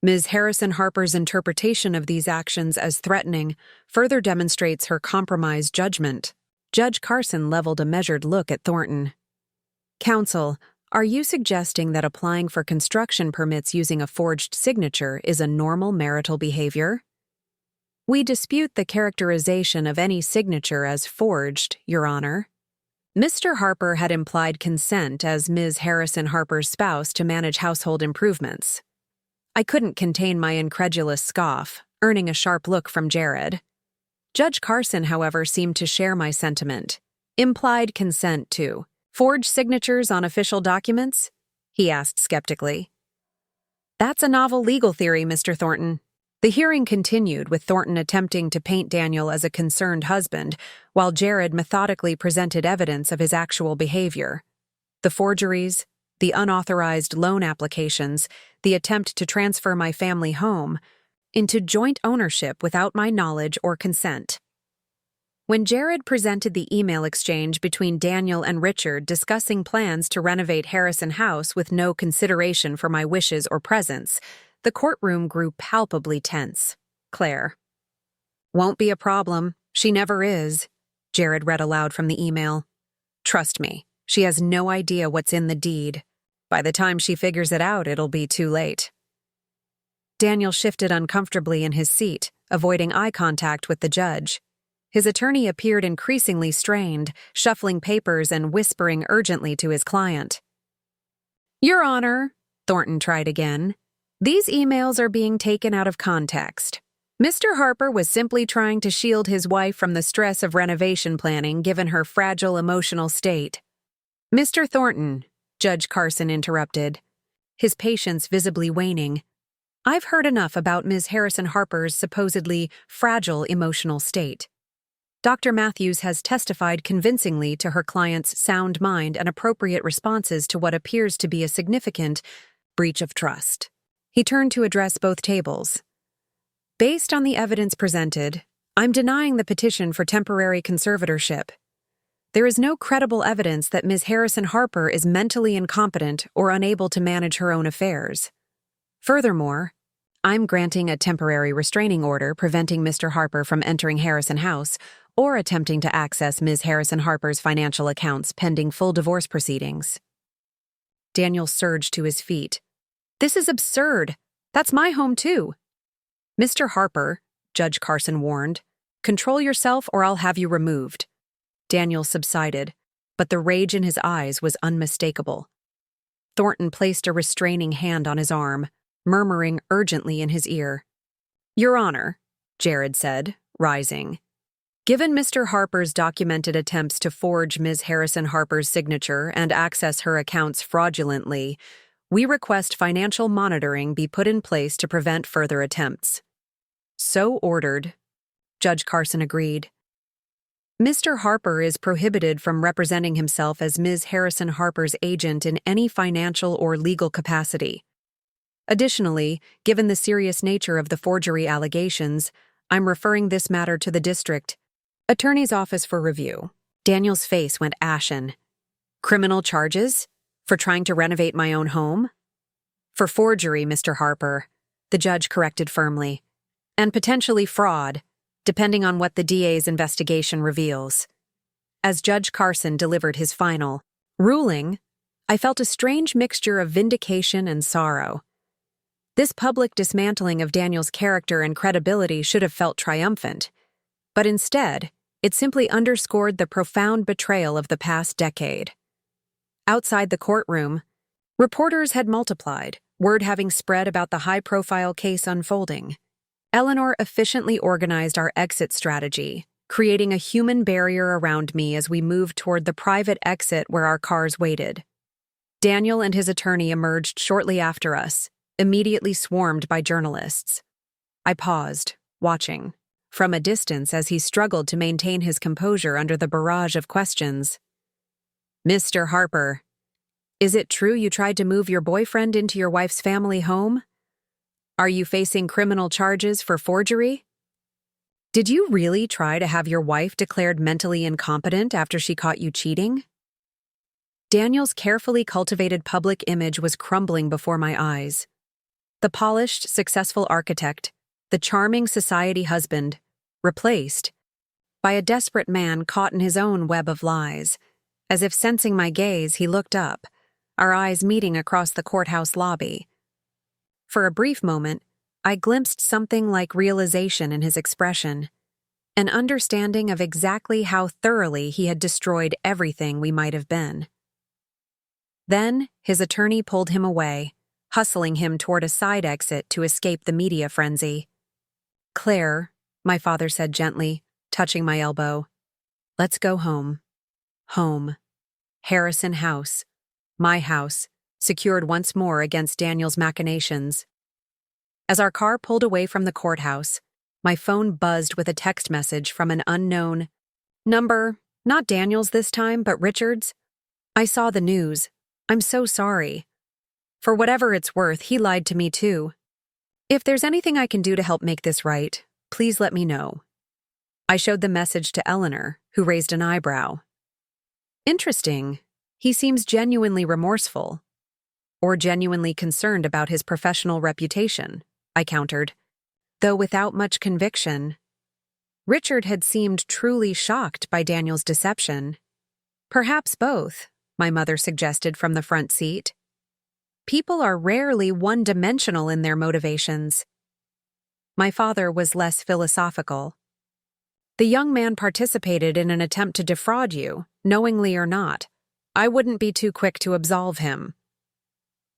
Ms. Harrison Harper's interpretation of these actions as threatening further demonstrates her compromised judgment. Judge Carson leveled a measured look at Thornton. Counsel, are you suggesting that applying for construction permits using a forged signature is a normal marital behavior? We dispute the characterization of any signature as forged, Your Honor. Mr. Harper had implied consent as Ms. Harrison Harper's spouse to manage household improvements. I couldn't contain my incredulous scoff, earning a sharp look from Jared. Judge Carson, however, seemed to share my sentiment. Implied consent to forged signatures on official documents? He asked skeptically. That's a novel legal theory, Mr. Thornton. The hearing continued with Thornton attempting to paint Daniel as a concerned husband, while Jared methodically presented evidence of his actual behavior. The forgeries, the unauthorized loan applications, the attempt to transfer my family home into joint ownership without my knowledge or consent. When Jared presented the email exchange between Daniel and Richard discussing plans to renovate Harrison House with no consideration for my wishes or presence, the courtroom grew palpably tense. Claire. Won't be a problem. She never is, Jared read aloud from the email. Trust me, she has no idea what's in the deed. By the time she figures it out, it'll be too late. Daniel shifted uncomfortably in his seat, avoiding eye contact with the judge. His attorney appeared increasingly strained, shuffling papers and whispering urgently to his client. Your Honor, Thornton tried again. These emails are being taken out of context. Mr. Harper was simply trying to shield his wife from the stress of renovation planning given her fragile emotional state. Mr. Thornton, Judge Carson interrupted, his patience visibly waning. I've heard enough about Ms. Harrison Harper's supposedly fragile emotional state. Dr. Matthews has testified convincingly to her client's sound mind and appropriate responses to what appears to be a significant breach of trust. He turned to address both tables. Based on the evidence presented, I'm denying the petition for temporary conservatorship. There is no credible evidence that Ms. Harrison Harper is mentally incompetent or unable to manage her own affairs. Furthermore, I'm granting a temporary restraining order preventing Mr. Harper from entering Harrison House or attempting to access Ms. Harrison Harper's financial accounts pending full divorce proceedings. Daniel surged to his feet. This is absurd. That's my home too. Mr. Harper, Judge Carson warned, control yourself or I'll have you removed. Daniel subsided, but the rage in his eyes was unmistakable. Thornton placed a restraining hand on his arm, murmuring urgently in his ear. Your Honor, Jared said, rising. Given Mr. Harper's documented attempts to forge Ms. Harrison Harper's signature and access her accounts fraudulently, we request financial monitoring be put in place to prevent further attempts. So ordered, Judge Carson agreed. Mr. Harper is prohibited from representing himself as Ms. Harrison Harper's agent in any financial or legal capacity. Additionally, given the serious nature of the forgery allegations, I'm referring this matter to the district attorney's office for review. Daniel's face went ashen. Criminal charges? For trying to renovate my own home? For forgery, Mr. Harper, the judge corrected firmly. And potentially fraud, depending on what the DA's investigation reveals. As Judge Carson delivered his final ruling, I felt a strange mixture of vindication and sorrow. This public dismantling of Daniel's character and credibility should have felt triumphant, but instead, it simply underscored the profound betrayal of the past decade. Outside the courtroom, reporters had multiplied, word having spread about the high-profile case unfolding. Eleanor efficiently organized our exit strategy, creating a human barrier around me as we moved toward the private exit where our cars waited. Daniel and his attorney emerged shortly after us, immediately swarmed by journalists. I paused, watching, from a distance as he struggled to maintain his composure under the barrage of questions. Mr. Harper, is it true you tried to move your boyfriend into your wife's family home? Are you facing criminal charges for forgery? Did you really try to have your wife declared mentally incompetent after she caught you cheating? Daniel's carefully cultivated public image was crumbling before my eyes. The polished, successful architect, the charming society husband, replaced by a desperate man caught in his own web of lies. As if sensing my gaze, he looked up, our eyes meeting across the courthouse lobby. For a brief moment, I glimpsed something like realization in his expression, an understanding of exactly how thoroughly he had destroyed everything we might have been. Then, his attorney pulled him away, hustling him toward a side exit to escape the media frenzy. Claire, my father said gently, touching my elbow, let's go home. Home. Harrison House. My house. Secured once more against Daniel's machinations. As our car pulled away from the courthouse, my phone buzzed with a text message from an unknown number, not Daniel's this time, but Richard's. I saw the news. I'm so sorry. For whatever it's worth, he lied to me too. If there's anything I can do to help make this right, please let me know. I showed the message to Eleanor, who raised an eyebrow. Interesting. He seems genuinely remorseful. Or genuinely concerned about his professional reputation, I countered, though without much conviction. Richard had seemed truly shocked by Daniel's deception. Perhaps both, my mother suggested from the front seat. People are rarely one-dimensional in their motivations. My father was less philosophical. The young man participated in an attempt to defraud you, knowingly or not. I wouldn't be too quick to absolve him.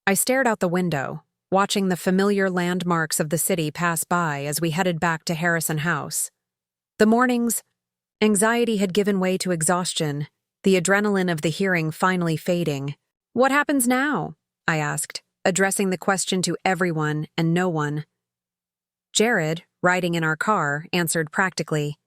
I stared out the window, watching the familiar landmarks of the city pass by as we headed back to Harrison House. The morning's anxiety had given way to exhaustion, the adrenaline of the hearing finally fading. "What happens now?" I asked, addressing the question to everyone and no one. Jared, riding in our car, answered practically.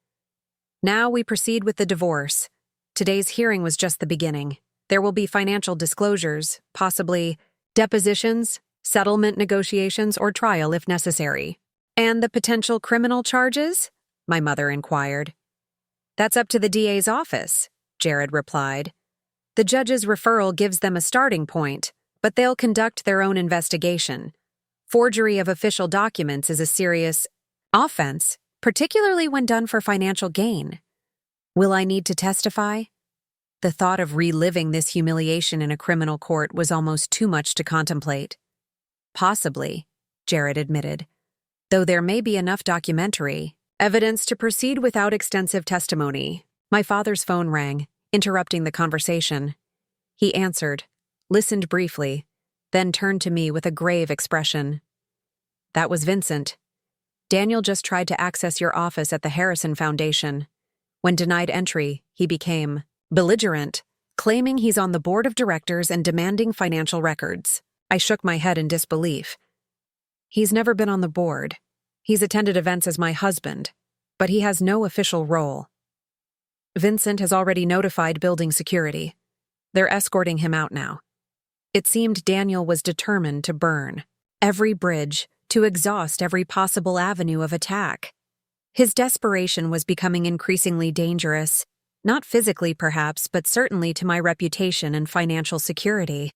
"Now we proceed with the divorce. Today's hearing was just the beginning. There will be financial disclosures, possibly depositions, settlement negotiations, or trial if necessary." "And the potential criminal charges?" my mother inquired. "That's up to the DA's office," Jared replied. "The judge's referral gives them a starting point, but they'll conduct their own investigation. Forgery of official documents is a serious offense, particularly when done for financial gain. Will I need to testify?" The thought of reliving this humiliation in a criminal court was almost too much to contemplate. "Possibly," Jared admitted, "though there may be enough documentary evidence to proceed without extensive testimony." My father's phone rang, interrupting the conversation. He answered, listened briefly, then turned to me with a grave expression. "That was Vincent. Daniel just tried to access your office at the Harrison Foundation. When denied entry, he became belligerent, claiming he's on the board of directors and demanding financial records." I shook my head in disbelief. "He's never been on the board. He's attended events as my husband, but he has no official role. Vincent has already notified building security. They're escorting him out now." It seemed Daniel was determined to burn every bridge, to exhaust every possible avenue of attack. His desperation was becoming increasingly dangerous, not physically perhaps, but certainly to my reputation and financial security.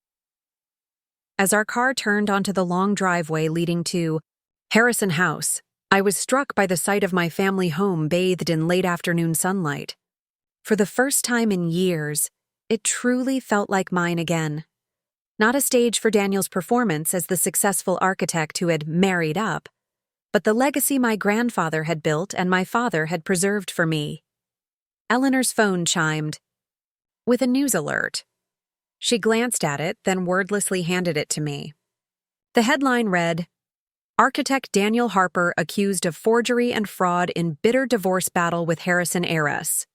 As our car turned onto the long driveway leading to Harrison House, I was struck by the sight of my family home bathed in late afternoon sunlight. For the first time in years, it truly felt like mine again. Not a stage for Daniel's performance as the successful architect who had married up, but the legacy my grandfather had built and my father had preserved for me. Eleanor's phone chimed with a news alert. She glanced at it, then wordlessly handed it to me. The headline read, "Architect Daniel Harper accused of forgery and fraud in bitter divorce battle with Harrison heiress."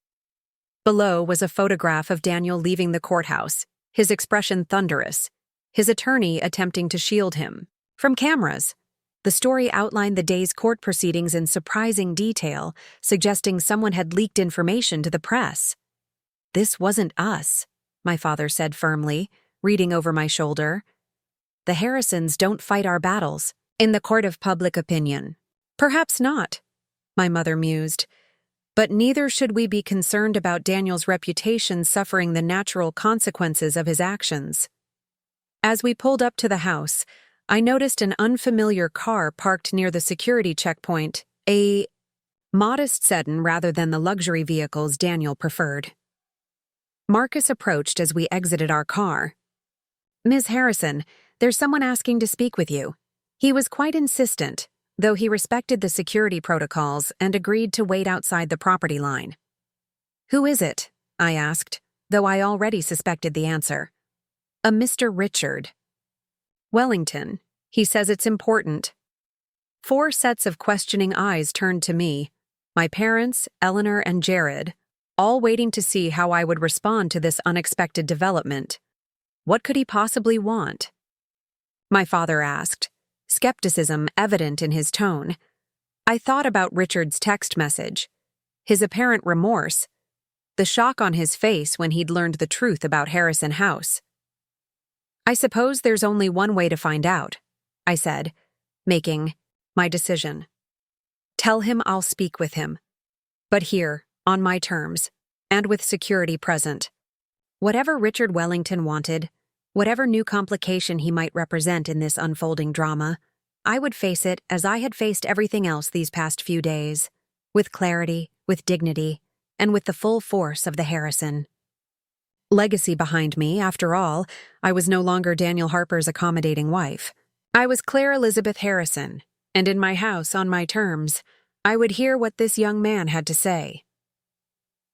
Below was a photograph of Daniel leaving the courthouse, his expression thunderous, his attorney attempting to shield him from cameras. The story outlined the day's court proceedings in surprising detail, suggesting someone had leaked information to the press. "This wasn't us," my father said firmly, reading over my shoulder. "The Harrisons don't fight our battles in the court of public opinion." "Perhaps not," my mother mused. "But neither should we be concerned about Daniel's reputation suffering the natural consequences of his actions." As we pulled up to the house, I noticed an unfamiliar car parked near the security checkpoint, a modest sedan rather than the luxury vehicles Daniel preferred. Marcus approached as we exited our car. "Ms. Harrison, there's someone asking to speak with you." He was quite insistent, though he respected the security protocols and agreed to wait outside the property line. "Who is it?" I asked, though I already suspected the answer. "A Mr. Richard Wellington. He says it's important." 4 sets of questioning eyes turned to me, my parents, Eleanor, and Jared, all waiting to see how I would respond to this unexpected development. What could he possibly want? My father asked, skepticism evident in his tone. I thought about Richard's text message, his apparent remorse, the shock on his face when he'd learned the truth about Harrison House. "I suppose there's only one way to find out," I said, making my decision. "Tell him I'll speak with him, but here, on my terms, and with security present. Whatever Richard Wellington wanted, whatever new complication he might represent in this unfolding drama, I would face it as I had faced everything else these past few days, with clarity, with dignity, and with the full force of the Harrison legacy behind me. After all, I was no longer Daniel Harper's accommodating wife. I was Claire Elizabeth Harrison, and in my house, on my terms, I would hear what this young man had to say.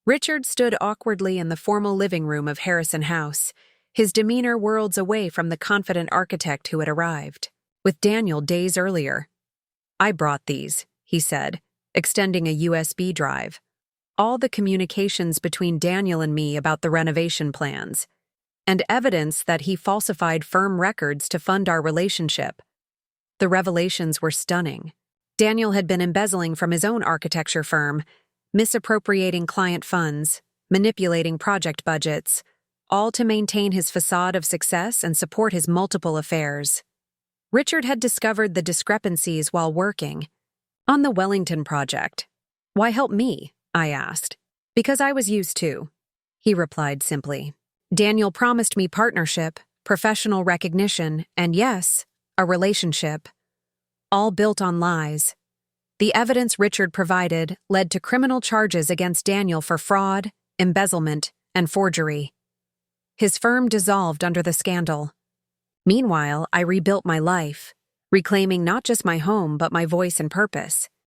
Richard stood awkwardly in the formal living room of Harrison House, his demeanor worlds away from the confident architect who had arrived. with Daniel days earlier. "I brought these," he said, extending a USB drive. "All the communications between Daniel and me about the renovation plans, and evidence that he falsified firm records to fund our relationship." The revelations were stunning. Daniel had been embezzling from his own architecture firm, misappropriating client funds, manipulating project budgets, all to maintain his facade of success and support his multiple affairs. Richard had discovered the discrepancies while working on the Wellington project. "Why help me?" I asked. "Because I was used to," he replied simply. "Daniel promised me partnership, professional recognition, and yes, a relationship. All built on lies. The evidence Richard provided led to criminal charges against Daniel for fraud, embezzlement, and forgery. His firm dissolved under the scandal. Meanwhile, I rebuilt my life, reclaiming not just my home but my voice and purpose.